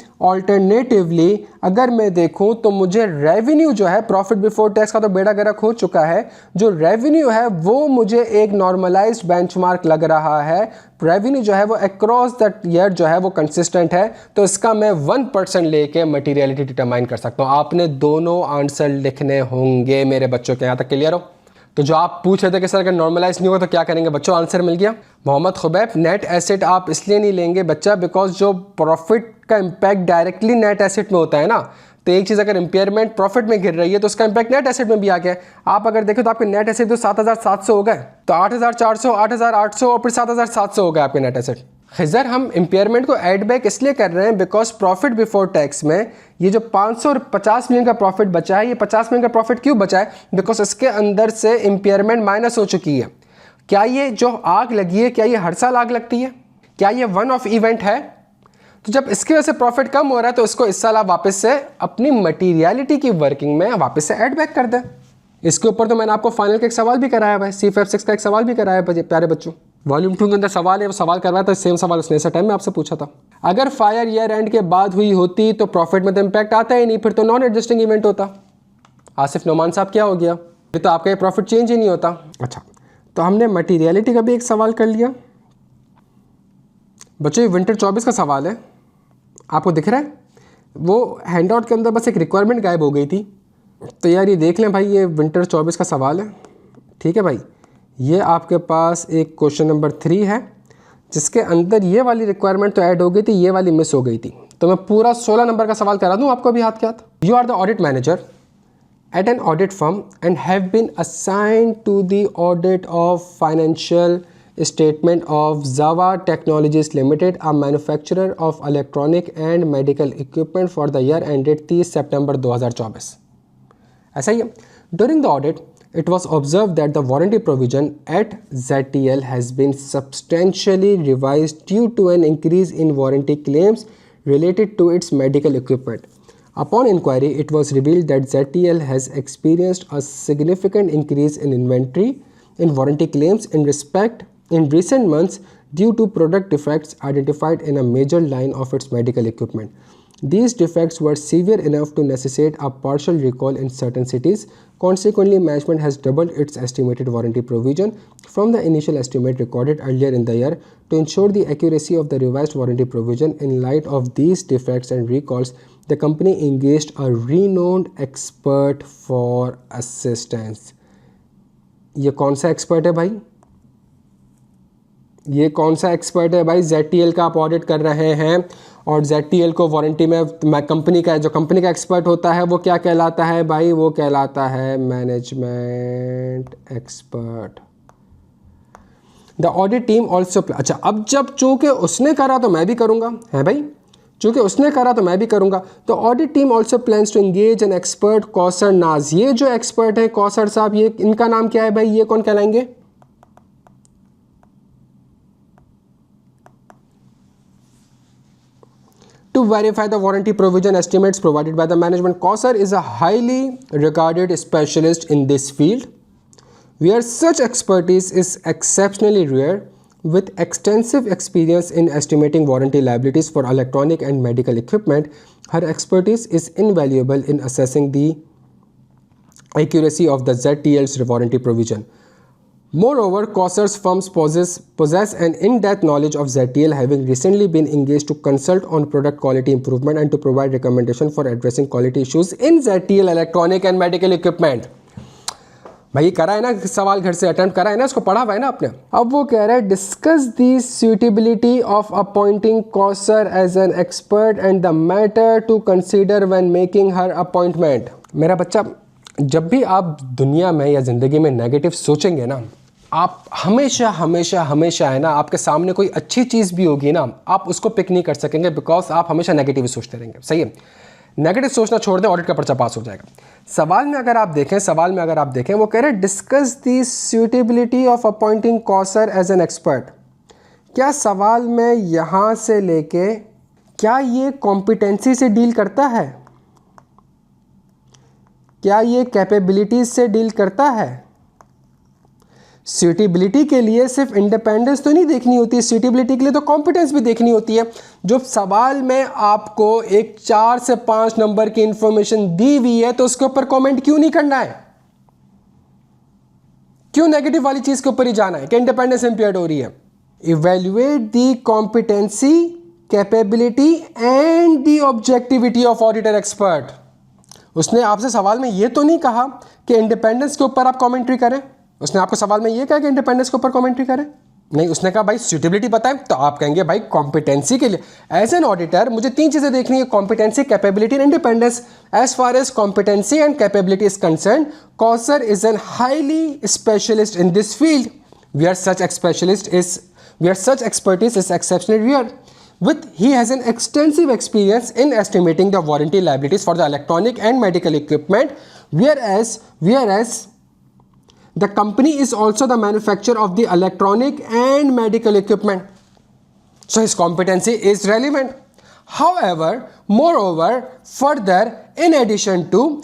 अगर मैं देखूं तो मुझे रेवेन्यू जो है, प्रॉफिट बिफोर टैक्स का तो बेड़ा गर्क हो चुका है, जो रेवेन्यू है वो मुझे एक नॉर्मलाइज्ड बेंचमार्क लग रहा है। रेवेन्यू जो है वो अक्रॉस द ईयर जो है वो कंसिस्टेंट है, तो इसका मैं 1% लेके मटीरियलिटी डिटरमाइन कर सकता हूँ। आपने दोनों आंसर लिखने होंगे मेरे बच्चों के। यहाँ तक क्लियर हो? तो जो आप पूछ रहे थे कि सर अगर नॉर्मलाइज नहीं होगा तो क्या करेंगे बच्चों, आंसर मिल गया। मोहम्मद खुबैब, नेट एसेट आप इसलिए नहीं लेंगे बच्चा बिकॉज जो प्रॉफिट का इम्पैक्ट डायरेक्टली नेट एसेट में होता है ना, तो एक चीज़ अगर इम्पेयरमेंट प्रॉफिट में गिर रही है तो उसका इम्पैक्ट नेट एसेट में भी आ गया। आप अगर देखें तो आपके नेट एसेट तो 7700 हो गए, तो 8400, 8800 और फिर 7700 हो गए आपके नेट एसेट। खिजर, हम इम्पेयरमेंट को ऐड बैक इसलिए कर रहे हैं बिकॉज प्रॉफिट बिफोर टैक्स में ये जो 550 मिलियन का प्रॉफिट बचा है, ये 50 मिलियन का प्रॉफिट क्यों बचा है? बिकॉज इसके अंदर से इम्पेयरमेंट माइनस हो चुकी है। क्या ये जो आग लगी है, क्या ये हर साल आग लगती है? क्या ये वन ऑफ इवेंट है? तो जब इसकी वजह से प्रॉफिट कम हो रहा है तो इसको इस साल आप वापस से अपनी मटीरियलिटी की वर्किंग में वापस से ऐड बैक कर दें। इसके ऊपर तो मैंने आपको फाइनल का एक सवाल भी कराया है, C56 का एक सवाल भी कराया है प्यारे बच्चों। वॉल्यूम 2 के अंदर सवाल है, वो सवाल करवाया था, सेम सवाल उसने ऐसा टाइम में आपसे पूछा था। अगर फायर ईयर एंड के बाद हुई होती तो प्रॉफिट में तो इम्पैक्ट आता ही नहीं, फिर तो नॉन एडजस्टिंग इवेंट होता। आसिफ नोमान साहब, क्या हो गया? फिर तो आपका ये प्रॉफिट चेंज ही नहीं होता। अच्छा, तो हमने मटीरियलिटी का भी एक सवाल कर लिया बच्चों। ये विंटर 24 का सवाल है, आपको दिख रहा है? वो हैंडआउट के अंदर बस एक रिक्वायरमेंट गायब हो गई थी, तो यार ये देख लें भाई, ये विंटर 24 का सवाल है। ठीक है भाई, ये आपके पास एक क्वेश्चन नंबर 3 है जिसके अंदर ये वाली रिक्वायरमेंट तो ऐड हो गई थी, ये वाली मिस हो गई थी। तो मैं पूरा 16 नंबर का सवाल करा दूं आपको अभी हाथ के हाथ। You are the audit manager at an audit firm and have been assigned to the audit of financial statement of Zava Technologies Limited, a manufacturer of electronic and medical equipment for the year ended 30 September 2024. ऐसा ही है. During the audit, it was observed that the warranty provision at ZTL has been substantially revised due to an increase in warranty claims related to its medical equipment. Upon inquiry, it was revealed that ZTL has experienced a significant increase in inventory in warranty claims in recent months due to product defects identified in a major line of its medical equipment. These defects were severe enough to necessitate a partial recall in certain cities. Consequently, management has doubled its estimated warranty provision from the initial estimate recorded earlier in the year. To ensure the accuracy of the revised warranty provision in light of these defects and recalls, the company engaged a renowned expert for assistance. ये कौन सा expert है भाई? ये कौन सा expert है भाई? ZTL का आप ऑडिट कर रहे हैं और ZTL को वारंटी में कंपनी का जो कंपनी का एक्सपर्ट होता है वो क्या कहलाता है भाई? वो कहलाता है management expert. The audit team also. अच्छा, अब जब चूंकि उसने करा तो मैं भी करूँगा, है भाई? चूँकि उसने करा तो मैं भी करूँगा. तो audit team also plans to engage an expert Kausar Naz. ये जो एक्सपर्ट है कौसर साहब, ये इनका नाम क्या है भाई? ये कौन कहलाएंगे? To verify the warranty provision estimates provided by the management. Kausar is a highly regarded specialist in this field, where such expertise is exceptionally rare. With extensive experience in estimating warranty liabilities for electronic and medical equipment, her expertise is invaluable in assessing the accuracy of the ZTL's warranty provision. Moreover, Kausar's firms possess an in-depth knowledge of ZTL, having recently been engaged to consult on product quality improvement and to provide recommendation for addressing quality issues in ZTL electronic and medical equipment. भाई करा है ना सवाल, घर से attempt करा है ना, इसको पढ़ा हुआ है ना आपने. अब वो कह रहा है discuss the suitability of appointing Kausar as an expert and the matter to consider when making her appointment. मेरा बच्चा, जब भी आप दुनिया में या ज़िंदगी में नेगेटिव सोचेंगे ना, आप हमेशा हमेशा हमेशा है ना, आपके सामने कोई अच्छी चीज़ भी होगी ना, आप उसको पिक नहीं कर सकेंगे, बिकॉज आप हमेशा नेगेटिव सोचते रहेंगे. सही है? नेगेटिव सोचना छोड़ दें, ऑडिट का पर्चा पास हो जाएगा. सवाल में अगर आप देखें वो कह रहे हैं discuss the suitability of appointing Kausar as an expert. क्या सवाल में यहाँ से लेके क्या ये कॉम्पिटेंसी से डील करता है? क्या ये कैपेबिलिटीज से डील करता है? सूटेबिलिटी के लिए सिर्फ इंडिपेंडेंस तो नहीं देखनी होती, सूटेबिलिटी के लिए तो कॉम्पिटेंस भी देखनी होती है. जो सवाल में आपको एक 4 से 5 नंबर की इंफॉर्मेशन दी हुई है तो उसके ऊपर कमेंट क्यों नहीं करना है? क्यों नेगेटिव वाली चीज के ऊपर ही जाना है कि इंडिपेंडेंस इंपेयर्ड हो रही है? Evaluate the competency, capability and the objectivity of auditor expert. उसने आपसे सवाल में ये तो नहीं कहा कि इंडिपेंडेंस के ऊपर आप कमेंट्री करें. उसने आपको सवाल में ये कहा कि इंडिपेंडेंस के ऊपर कमेंट्री करें? नहीं, उसने कहा भाई सूटेबिलिटी बताएं. तो आप कहेंगे भाई कॉम्पिटेंसी के लिए एज एन ऑडिटर मुझे 3 चीज़ें देखनी है, competency, capability and independence. As far as competency and capability is concern, Kausar is an highly specialist in this field, where such expertise is exceptionally rare. He has an extensive experience in estimating the warranty liabilities for the electronic and medical equipment, whereas the company is also the manufacturer of the electronic and medical equipment. So his competency is relevant. However, moreover, further, in addition to,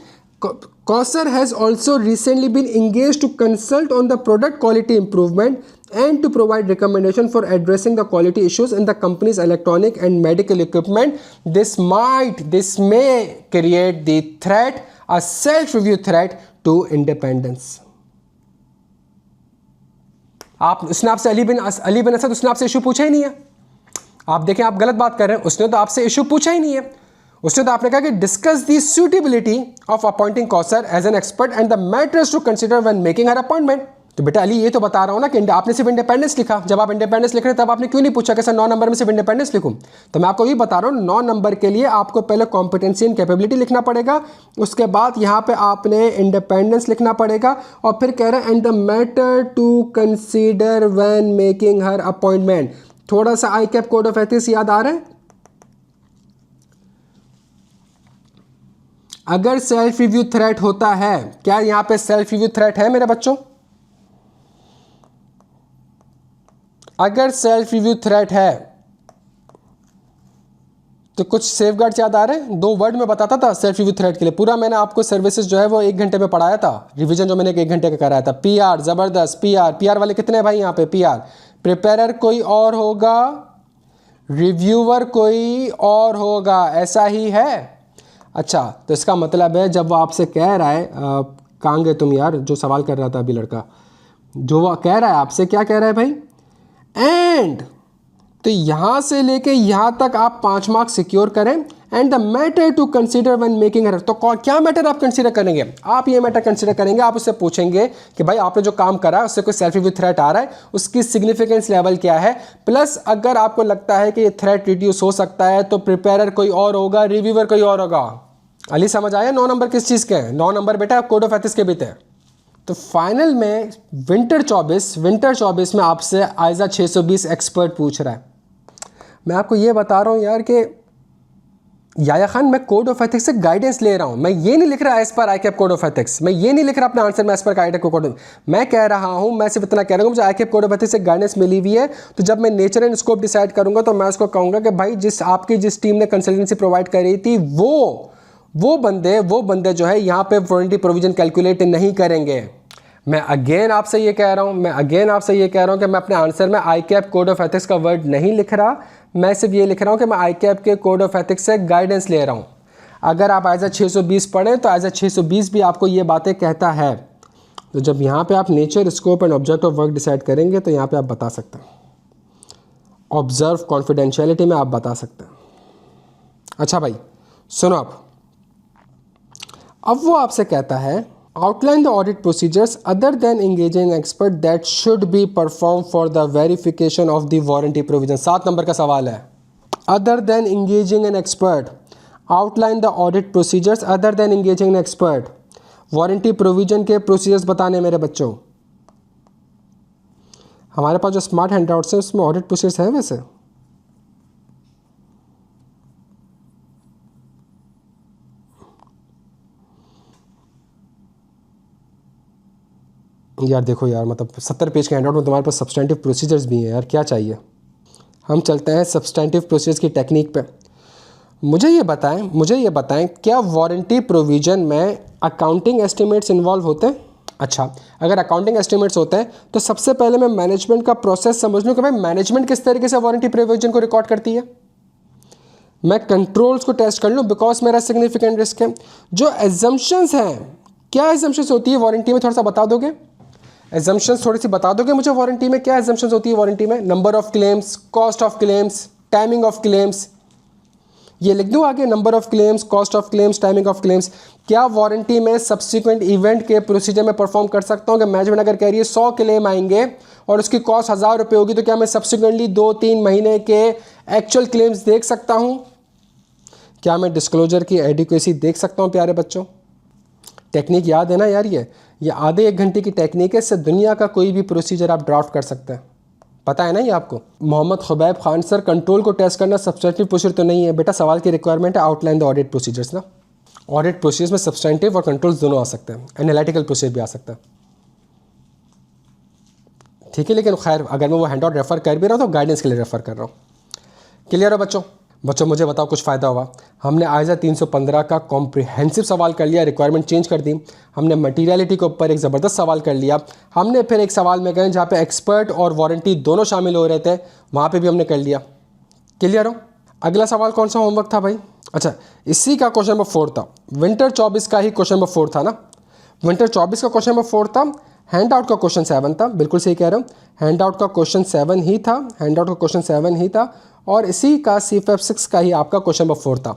Kausar has also recently been engaged to consult on the product quality improvement and to provide recommendation for addressing the quality issues in the company's electronic and medical equipment. This may create the threat, a self-review threat to independence. उसने आपसे अली बिन असद, उसने आपसे issue पूछा ही नहीं है. आप देखें, आप गलत बात कर रहे हैं. उसने तो आपसे इशू पूछा ही नहीं है. उसने तो आपने कहा कि discuss the suitability of appointing Kausar as an expert and the matters to consider when making her appointment. तो बेटा अली ये तो बता रहा हूँ ना कि आपने सिर्फ इंडिपेंडेंस लिखा, जब आप इंडिपेंडेंस लिख रहे हैं तब आपने क्यों नहीं पूछा कि सर 9 नंबर में सिर्फ इंडिपेंडेंस लिखूँ। तो मैं आपको ये बता रहा हूँ 9 नंबर के लिए आपको पहले कॉम्पिटेंसी एंड कैपेबिलिटी लिखना पड़ेगा, उसके बाद यहाँ पे आपने इंडिपेंडेंस लिखना पड़ेगा, और फिर कह रहे हैं and the matter to consider when making her appointment. थोड़ा सा ICAP code of ethics याद आ रहा है? अगर सेल्फ रिव्यू थ्रेट होता है, क्या यहाँ पे सेल्फ रिव्यू थ्रेट है मेरे बच्चों? अगर सेल्फ रिव्यू थ्रेट है तो कुछ सेफगार्ड याद आ रहे हैं? 2 वर्ड में बताता था सेल्फ रिव्यू थ्रेट के लिए, पूरा मैंने आपको सर्विसेज जो है वो 1 घंटे में पढ़ाया था, रिवीजन जो मैंने 1 घंटे का कराया था। पीआर जबरदस्त, पीआर वाले कितने भाई यहाँ पे? पीआर प्रिपेरर कोई और होगा, रिव्यूअर कोई और होगा, ऐसा ही है। अच्छा, तो इसका मतलब है जब वो आपसे कह रहा है कहाँ गए तुम यार, जो सवाल कर रहा था अभी लड़का, जो वो कह रहा है आपसे, क्या कह रहा है भाई? एंड, तो यहाँ से लेके यहाँ तक आप 5 मार्क्स सिक्योर करें। And the matter to consider when making error, तो क्या मैटर आप कंसीडर करेंगे? आप ये मैटर कंसीडर करेंगे, आप उससे पूछेंगे कि भाई आपने जो काम करा है उससे कोई सेल्फ रिव्यू थ्रेट आ रहा है, उसकी सिग्निफिकेंस लेवल क्या है, प्लस अगर आपको लगता है कि ये थ्रेट रिड्यूस हो सकता है तो प्रिपेरर कोई और होगा, रिव्यूअर कोई और होगा। अली समझ आया 9 नंबर किस चीज़ के हैं? 9 नंबर बेटा कोड ऑफ एथिक्स के भी थे। तो फाइनल में विंटर 24 में आपसे आइजा 620 एक्सपर्ट पूछ रहा है। मैं आपको ये बता रहा हूँ यार कि याया खान मैं कोड ऑफ एथिक्स से गाइडेंस ले रहा हूँ, मैं ये नहीं लिख रहा as per ICAP code of ethics, मैं ये नहीं लिख रहा अपने आंसर में as per ICAP code. मैं कह रहा हूँ, मैं सिर्फ इतना कह रहा हूँ मुझे आई कैप कोड ऑफ एथिक्स से गाइडेंस मिली हुई है, तो जब मैं नेचर एंड स्कोप डिसाइड करूँगा तो मैं उसको कहूँगा कि भाई जिस टीम ने कंसल्टेंसी प्रोवाइड करी थी वो बंदे जो है यहाँ पे वारंटी प्रोविजन कैलकुलेट नहीं करेंगे। मैं अगेन आपसे ये कह रहा हूँ कि मैं अपने आंसर में आई कैप कोड ऑफ एथिक्स का वर्ड नहीं लिख रहा, मैं सिर्फ ये लिख रहा हूँ कि मैं आई कैप के कोड ऑफ एथिक्स से गाइडेंस ले रहा हूँ। अगर आप आइजा 620 पढ़ें तो आइजा 620 भी आपको ये बातें कहता है। तो जब यहाँ पे आप nature, scope and object of work decide करेंगे तो यहाँ पे आप बता सकते हैं, ऑब्जर्व कॉन्फिडेंशियलिटी में आप बता सकते हैं। अच्छा भाई सुनो, अब वो आपसे कहता है outline the audit procedures other than engaging expert that should be perform for the verification of the warranty provision. 7 number का सवाल है। Other than engaging an expert, outline the audit procedures other than engaging an expert. Warranty provision के procedures बताने मेरे बच्चों। हमारे पास जो smart handouts हैं उसमें ऑडिट प्रोसीजर्स हैं वैसे? यार देखो यार, मतलब 70 पेज के हैंडआउट में तुम्हारे पास सब्सटेंटिव प्रोसीजर्स भी हैं यार, क्या चाहिए। हम चलते हैं सब्सटेंटिव प्रोसीजर्स की टेक्निक पे। मुझे ये बताएं क्या वारंटी प्रोविजन में अकाउंटिंग एस्टिमेट्स इन्वॉल्व होते हैं? अच्छा, अगर अकाउंटिंग एस्टिमेट्स होते हैं तो सबसे पहले मैं मैनेजमेंट का प्रोसेस समझ लूँ कि भाई मैनेजमेंट किस तरीके से वारंटी प्रोविजन को रिकॉर्ड करती है। मैं कंट्रोल्स को टेस्ट कर लूँ बिकॉज मेरा सिग्निफिकेंट रिस्क है। जो एजम्पशंस हैं, क्या एजम्पशंस होती है वारंटी में, थोड़ा सा बता दोगे? एजम्पशंस थोड़ी सी बता दोगे मुझे वारंटी में, क्या एजम्पशंस होती है वारंटी में? Number of claims, cost of claims, timing of claims, ये लिख दूं आगे, number of claims, cost of claims, timing of claims. क्या वारंटी में सब्सिक्वेंट इवेंट के प्रोसीजर में परफॉर्म कर सकता हूं कि मैनेजमेंट अगर कह रही है 100 क्लेम आएंगे और उसकी कॉस्ट 1000 रुपये होगी तो क्या मैं सब्सिक्वेंटली 2-3 महीने के एक्चुअल क्लेम्स देख सकता हूं? क्या मैं डिस्क्लोजर की एडिक्वेसी देख सकता हूं प्यारे बच्चों? टेक्निक याद है ना यार, ये आधे 1 घंटे की टेक्निक है, इससे दुनिया का कोई भी प्रोसीजर आप ड्राफ्ट कर सकते हैं, पता है ना ये आपको। Mohammad Khubaib Khan sir, control को टेस्ट करना सब्सटेंटिव प्रोसीजर तो नहीं है बेटा, सवाल की रिक्वायरमेंट है आउटलाइन द ऑडिट प्रोसीजर्स ना। ऑडिट प्रोसीजर्स में सब्सटेंटिव और कंट्रोल्स दोनों आ सकते हैं, एनालिटिकल प्रोसीजर भी आ सकता है, ठीक है। लेकिन खैर अगर मैं वो हैंडआउट रेफर कर भी रहा हूँ तो गाइडेंस के लिए रेफर कर रहा हूँ। क्लियर है बच्चों? मुझे बताओ कुछ फ़ायदा हुआ? हमने आइजा 315 का कॉम्प्रिहेंसिव सवाल कर लिया, रिक्वायरमेंट चेंज कर दी, हमने मटीरियलिटी के ऊपर एक ज़बरदस्त सवाल कर लिया, हमने फिर एक सवाल में गए जहाँ पे एक्सपर्ट और वारंटी दोनों शामिल हो रहे थे, वहाँ पे भी हमने कर लिया। क्लियर हो? अगला सवाल कौन सा होमवर्क था भाई? अच्छा, इसी का क्वेश्चन नंबर 4 था, विंटर 24 का ही क्वेश्चन नंबर 4 था ना। विंटर 24 का क्वेश्चन नंबर 4 था, हैंड आउट का क्वेश्चन 7 था, बिल्कुल सही कह रहा हूँ, हैंड आउट का क्वेश्चन 7 ही था, और इसी का CFF 6 का ही आपका क्वेश्चन नंबर 4 था।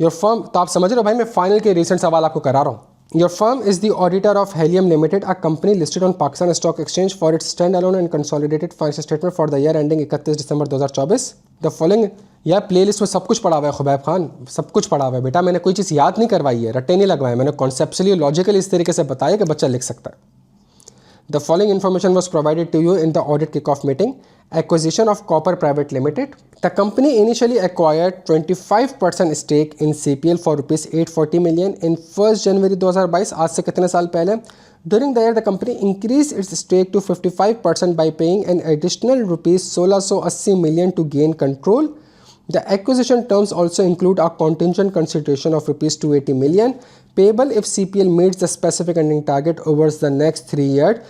योर फर्म, तो आप समझ रहे हो भाई मैं फाइनल के रिसेंट सवाल आपको करा रहा हूँ। Your firm is the auditor of Helium Limited, a company listed on Pakistan Stock Exchange for its standalone and consolidated financial statement for the year ending 31 December 2024. The following, यार playlist में सब कुछ पढ़ा हुआ है खुबैब खान, सब कुछ पढ़ा हुआ है बेटा, मैंने कोई चीज़ याद नहीं करवाई है, रट्टे नहीं लगवाए, मैंने कॉन्सेप्चुअली लॉजिकली इस तरीके से बताया कि बच्चा लिख सकता है. The following information was provided to you in the audit kickoff meeting. Acquisition of Copper Private Limited. The company initially acquired 25% stake in CPL for rupees 840 million in 1st January 2022. आज से कितने साल पहले? During the year, the company increased its stake to 55% by paying an additional rupees 1680 million to gain control. The acquisition terms also include a contingent consideration of rupees 280 million payable if CPL meets the specific earning target over the next 3 years.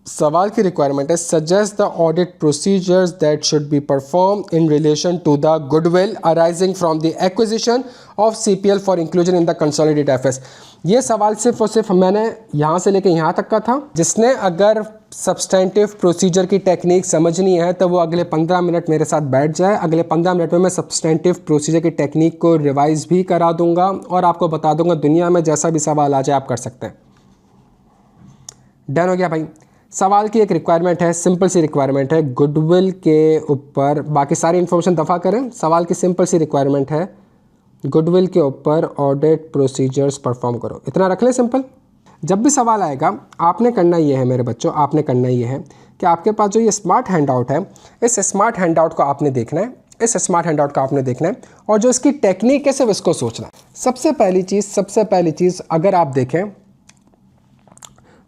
सवाल की requirement है suggest the audit procedures that should be performed in relation to the goodwill arising from the acquisition of CPL for inclusion in the consolidated FS. ये सवाल सिर्फ और सिर्फ मैंने यहाँ से लेकर यहाँ तक का था. जिसने अगर सब्सटेंटिव प्रोसीजर की टेक्निक समझनी है तो वो अगले 15 मिनट मेरे साथ बैठ जाए. अगले 15 मिनट में मैं सब्सटेंटिव प्रोसीजर की टेक्निक को रिवाइज भी करा दूंगा और आपको बता दूंगा दुनिया में जैसा भी सवाल आ जाए आप कर सकते हैं. डन हो गया भाई. सवाल की एक रिक्वायरमेंट है, सिंपल सी रिक्वायरमेंट है गुडविल के ऊपर, बाकी सारी इन्फॉर्मेशन दफ़ा करें. सवाल की सिंपल सी रिक्वायरमेंट है गुडविल के ऊपर ऑडिट प्रोसीजर्स परफॉर्म करो. इतना रख ले सिंपल. जब भी सवाल आएगा आपने करना ये है मेरे बच्चों, आपने करना ये है कि आपके पास जो ये स्मार्ट हैंड आउट है, इस स्मार्ट हैंड आउट को आपने देखना है, इस स्मार्ट हैंड आउट का आपने देखना है और जो इसकी टेक्निक है सिर्फ इसको सोचना है. सबसे पहली चीज़ अगर आप देखें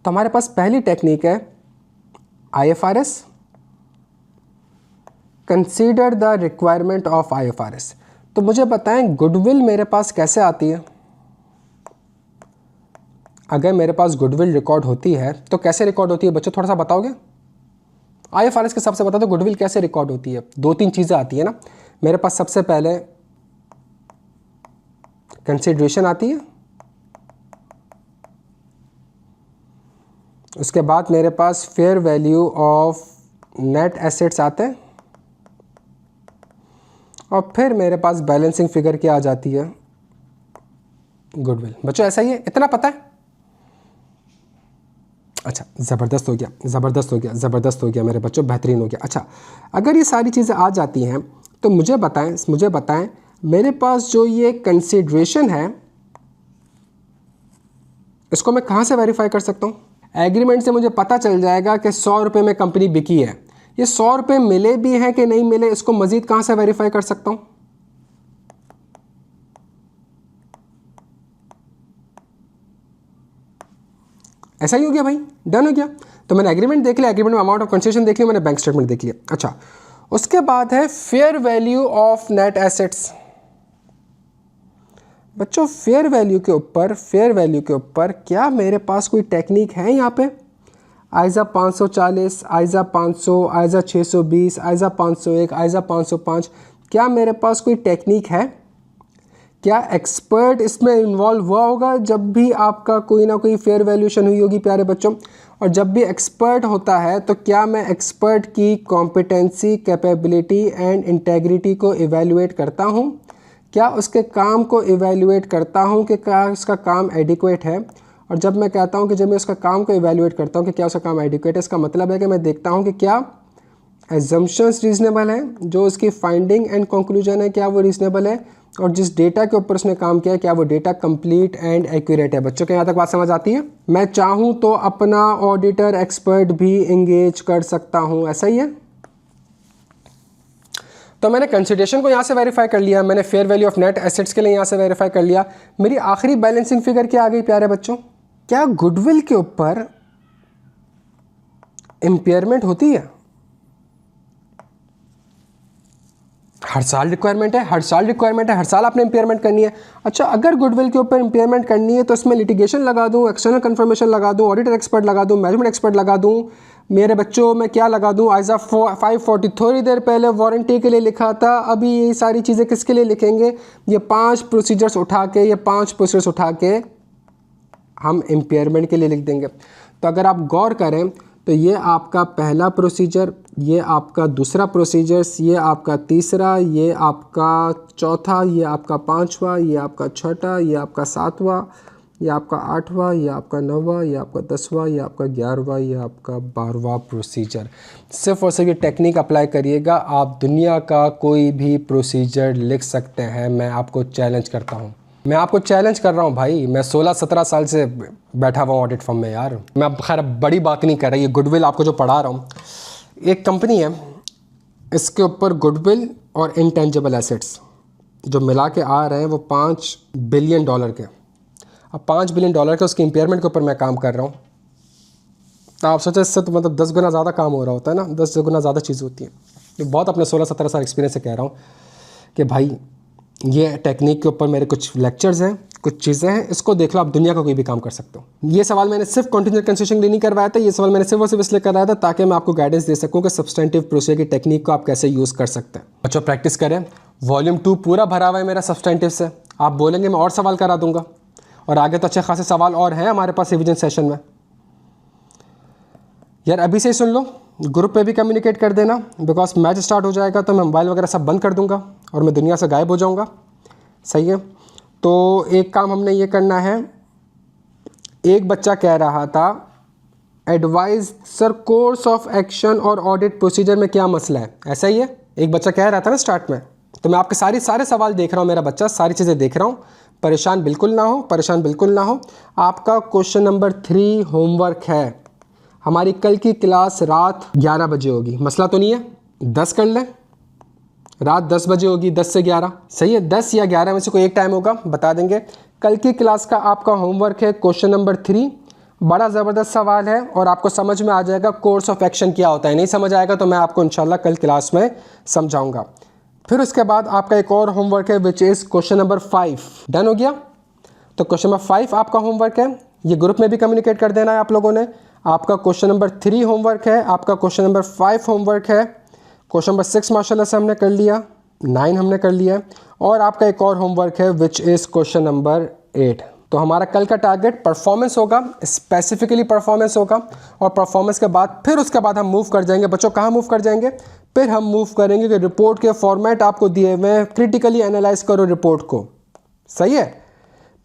तो हमारे पास पहली टेक्निक है IFRS. Consider the requirement of IFRS. तो मुझे बताएं गुडविल मेरे पास कैसे आती है. अगर मेरे पास गुडविल रिकॉर्ड होती है तो कैसे रिकॉर्ड होती है बच्चों, थोड़ा सा बताओगे. IFRS के हिसाब से बता दो गुडविल कैसे रिकॉर्ड होती है. 2-3 चीज़ें आती है ना मेरे पास. सबसे पहले कंसीडरेशन आती है, उसके बाद मेरे पास fair value of net assets आते हैं और फिर मेरे पास बैलेंसिंग फिगर क्या आ जाती है, गुडविल. बच्चों ऐसा ही है, इतना पता है. अच्छा ज़बरदस्त हो गया मेरे बच्चों, बेहतरीन हो गया. अच्छा अगर ये सारी चीज़ें आ जाती हैं तो मुझे बताएं मेरे पास जो ये कंसीडरेशन है इसको मैं कहाँ से वेरीफाई कर सकता हूँ. एग्रीमेंट से मुझे पता चल जाएगा कि 100 रुपये में कंपनी बिकी है. ये 100 रुपये मिले भी हैं कि नहीं मिले, इसको मज़ीद कहाँ से वेरीफाई कर सकता हूँ. ऐसा ही हो गया भाई, डन हो गया. तो मैंने एग्रीमेंट देख लिया, एग्रीमेंट में अमाउंट ऑफ कंसेशन देख लिया, मैंने बैंक स्टेटमेंट देख लिया. अच्छा उसके बाद है fair value of net assets. बच्चों फेयर वैल्यू के ऊपर क्या मेरे पास कोई टेक्निक है यहाँ पे. आइज़ा 540, आइज़ा 500, आइज़ा 620, आइज़ा 501, आइज़ा 505, क्या मेरे पास कोई टेक्निक है. क्या एक्सपर्ट इसमें इन्वॉल्व हुआ होगा जब भी आपका कोई ना कोई फेयर वैल्यूएशन हुई होगी प्यारे बच्चों. और जब भी एक्सपर्ट होता है तो क्या मैं एक्सपर्ट की कॉम्पिटेंसी, कैपेबिलिटी एंड इंटेग्रिटी को इवैल्यूएट करता हूँ. क्या उसके काम को इवैल्यूएट करता हूँ कि क्या उसका काम एडिक्वेट है. और जब मैं कहता हूँ कि जब मैं उसका काम को इवैल्यूएट करता हूँ कि क्या उसका काम एडिक्वेट है, इसका मतलब है कि मैं देखता हूँ कि क्या एजम्पशंस रीज़नेबल है, जो उसकी फाइंडिंग एंड कंक्लूजन है क्या वो रीज़नेबल है, और जिस डेटा के ऊपर उसने काम किया है क्या वो डेटा कंप्लीट एंड एक्यूरेट है. बच्चों के यहाँ तक बात समझ आती है. मैं चाहूँ तो अपना ऑडिटर एक्सपर्ट भी इंगेज कर सकता हूँ, ऐसा ही है. तो मैंने कंसिडरेशन को यहाँ से वेरीफाई कर लिया, मैंने fair value of net assets के लिए यहाँ से वेरीफाई कर लिया. मेरी आखिरी बैलेंसिंग फिगर क्या आ गई प्यारे बच्चों. क्या गुडविल के ऊपर इम्पेयरमेंट होती है. हर साल रिक्वायरमेंट है, हर साल आपने इम्पेयरमेंट करनी है. अच्छा अगर गुडविल के ऊपर इम्पेयरमेंट करनी है तो इसमें लिटिगेशन लगा दूँ, एक्सटर्नल कन्फर्मेशन लगा दूँ, ऑडिटर एक्सपर्ट लगा दूँ, मैनेजमेंट एक्सपर्ट लगा दूँ. मेरे बच्चों मैं क्या लगा दूँ, आइज़ा 540 थोड़ी देर पहले वारंटी के लिए लिखा था, अभी ये सारी चीज़ें किसके लिए लिखेंगे. ये 5 प्रोसीजर्स उठा के हम इम्पेयरमेंट के लिए लिख देंगे. तो अगर आप गौर करें तो ये आपका पहला प्रोसीजर, ये आपका दूसरा प्रोसीजर्स, ये आपका तीसरा, ये आपका चौथा, ये आपका पांचवा, ये आपका छठा, ये आपका सातवां, ये आपका 8वां, ये आपका 9वां, ये आपका 10वां, ये आपका 11वां, ये आपका 12वां प्रोसीजर। सिर्फ और सिर्फ ये टेक्निक अप्लाई करिएगा, आप दुनिया का कोई भी प्रोसीजर लिख सकते हैं। मैं आपको चैलेंज करता हूँ, मैं आपको चैलेंज कर रहा हूँ भाई। मैं 16-17 साल से बैठा हुआ हूँ ऑडिट फर्म में यार। मैं अब खैर बड़ी बात नहीं कर रहा, ये गुडविल आपको जो पढ़ा रहा हूँ, एक कंपनी है, इसके ऊपर गुडविल और इंटेंजिबल एसेट्स जो मिला के आ रहे हैं वो $5 बिलियन के। अब $5 बिलियन के उसके इम्पेयरमेंट के ऊपर मैं काम कर रहा हूँ। तो आप सोचो, इससे तो मतलब 10 गुना ज़्यादा काम हो रहा होता है ना, 10 गुना ज़्यादा चीज़ होती है। तो बहुत अपने 16-17 साल एक्सपीरियंस से कह रहा हूँ कि भाई ये टेक्निक के ऊपर मेरे कुछ लेक्चर्स हैं, कुछ चीज़ें हैं, इसको देख लो, आप दुनिया का कोई भी काम कर सकते हो। ये सवाल मैंने सिर्फ कॉन्टिजेंट कंसिडरेशन के लिए नहीं करवाया था, ये सवाल मैंने सिर्फ और सिर्फ इसलिए करवाया था ताकि मैं आपको गाइडेंस दे सकूँ कि सब्सटेंटिव प्रोसीजर की टेक्निक को आप कैसे यूज़ कर सकते हैं। बच्चों प्रैक्टिस करें, वॉल्यूम 2 पूरा भरा हुआ है मेरा सब्सटेंटिव से। आप बोलेंगे मैं और सवाल करा दूंगा, और आगे तो अच्छे खासे सवाल और हैं हमारे पास रिवीजन सेशन में। यार अभी से ही सुन लो, ग्रुप पे भी कम्युनिकेट कर देना, बिकॉज मैच स्टार्ट हो जाएगा तो मैं मोबाइल वगैरह सब बंद कर दूंगा और मैं दुनिया से गायब हो जाऊंगा। सही है, तो एक काम हमने ये करना है। एक बच्चा कह रहा था advice sir course of action और ऑडिट प्रोसीजर में क्या मसला है, ऐसा ही है, एक बच्चा कह रहा था ना स्टार्ट में। तो मैं आपके सारे सवाल देख रहा हूँ, मेरा बच्चा सारी चीज़ें देख रहा हूँ, परेशान बिल्कुल ना हो, परेशान बिल्कुल ना हो। आपका क्वेश्चन नंबर 3 होमवर्क है। हमारी कल की क्लास रात 11 बजे होगी, मसला तो नहीं है, 10 कर लें, रात 10 बजे होगी, 10 से 11, सही है, 10 या 11 में से कोई एक टाइम होगा, बता देंगे। कल की क्लास का आपका होमवर्क है क्वेश्चन नंबर 3, बड़ा ज़बरदस्त सवाल है और आपको समझ में आ जाएगा कोर्स ऑफ एक्शन क्या होता है। नहीं समझ आएगा तो मैं आपको इंशाल्लाह कल क्लास में समझाऊंगा। फिर उसके बाद आपका एक और होमवर्क है which is question number 5। Done हो गया? तो क्वेश्चन नंबर 5 आपका होमवर्क है, ये ग्रुप में भी कम्युनिकेट कर देना है आप लोगों ने। आपका क्वेश्चन नंबर 3 होमवर्क है, आपका क्वेश्चन नंबर 5 होमवर्क है, क्वेश्चन नंबर 6 माशाल्लाह से हमने कर लिया, 9 हमने कर लिया, और आपका एक और होमवर्क है विच इज़ क्वेश्चन नंबर 8। तो हमारा कल का टारगेट परफॉर्मेंस होगा, स्पेसिफिकली परफॉर्मेंस होगा, और परफॉर्मेंस के बाद फिर उसके बाद हम मूव कर जाएंगे। बच्चों कहाँ मूव कर जाएंगे? फिर हम मूव करेंगे कि रिपोर्ट के फॉर्मेट आपको दिए हुए हैं, क्रिटिकली एनालाइज करो रिपोर्ट को, सही है।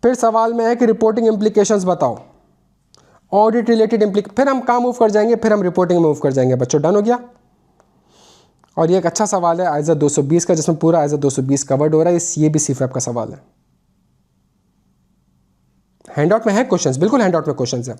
फिर सवाल में है कि रिपोर्टिंग इम्प्लीकेशंस बताओ, ऑडिट रिलेटेड फिर हम कहाँ मूव कर जाएंगे, फिर हम रिपोर्टिंग मूव कर जाएंगे। बच्चों डन हो गया? और ये एक अच्छा सवाल है आइजा 220 का, जिसमें पूरा आइजा 220 कवर्ड हो रहा है। ये भी सीफैप का सवाल है, हैंडआउट में है क्वेश्चंस, बिल्कुल हैंडआउट में क्वेश्चंस है।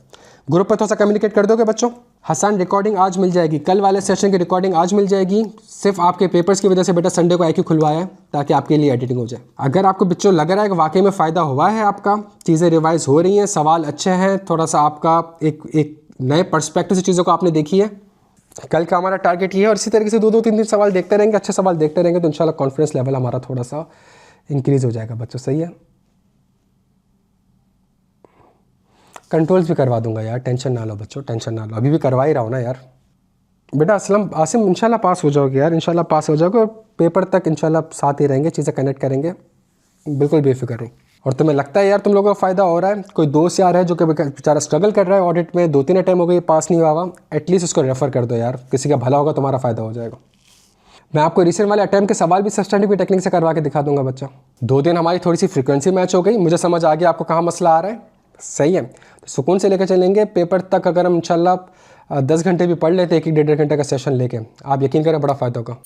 ग्रुप पर थोड़ा सा कम्युनिकेट कर दोगे बच्चों। हसन रिकॉर्डिंग आज मिल जाएगी, कल वाले सेशन की रिकॉर्डिंग आज मिल जाएगी। सिर्फ आपके पेपर्स की वजह से बेटा संडे को IQ खुलवाया है ताकि आपके लिए एडिटिंग हो जाए। अगर आपको बच्चों लग रहा है कि वाकई में फ़ायदा हुआ है, आपका चीज़ें रिवाइज हो रही हैं, सवाल अच्छे हैं, थोड़ा सा आपका एक नए पर्सपेक्टिव से चीज़ों को आपने देखी है, कल का हमारा टारगेट ये है। और इसी तरीके से 2-3 सवाल देखते रहेंगे, अच्छे सवाल देखते रहेंगे, तो इंशाल्लाह कॉन्फिडेंस लेवल हमारा थोड़ा सा इंक्रीज़ हो जाएगा बच्चों, सही है। कंट्रोल्स भी करवा दूंगा यार, टेंशन ना लो बच्चों, टेंशन ना लो, अभी भी करवा ही रहा हूँ ना यार। बेटा असलम आसिम इंशाल्लाह पास हो जाओगे यार, इंशाल्लाह पास हो जाओगे, और पेपर तक इंशाल्लाह साथ ही रहेंगे, चीज़ें कनेक्ट करेंगे, बिल्कुल बेफिक्र रहो। और तुम्हें लगता है यार तुम लोगों को फ़ायदा हो रहा है, कोई दोस्त यार है जो कि बेचारा स्ट्रगल कर रहा है ऑडिट में, 2-3 अटैम्प्ट हो गई, पास नहीं हुआ, एटलीस्ट उसको रेफ़र कर दो यार, किसी का भला होगा, तुम्हारा फ़ायदा हो जाएगा। मैं आपको रिसेंट वाले अटैम्प्ट के सवाल भी सब्सटेंटिव की टेक्निक से करवा के दिखा दूंगा बच्चा। 2 दिन हमारी थोड़ी सी फ्रीक्वेंसी मैच हो गई, मुझे समझ आ गया आपको कहाँ मसला आ रहा है, सही है। तो सुकून से लेकर चलेंगे पेपर तक। अगर हम इंशाल्लाह 10 घंटे भी पढ़ लेते, 1-1 डेढ़ घंटे का सेशन लेके, आप यकीन करें बड़ा फ़ायदा होगा।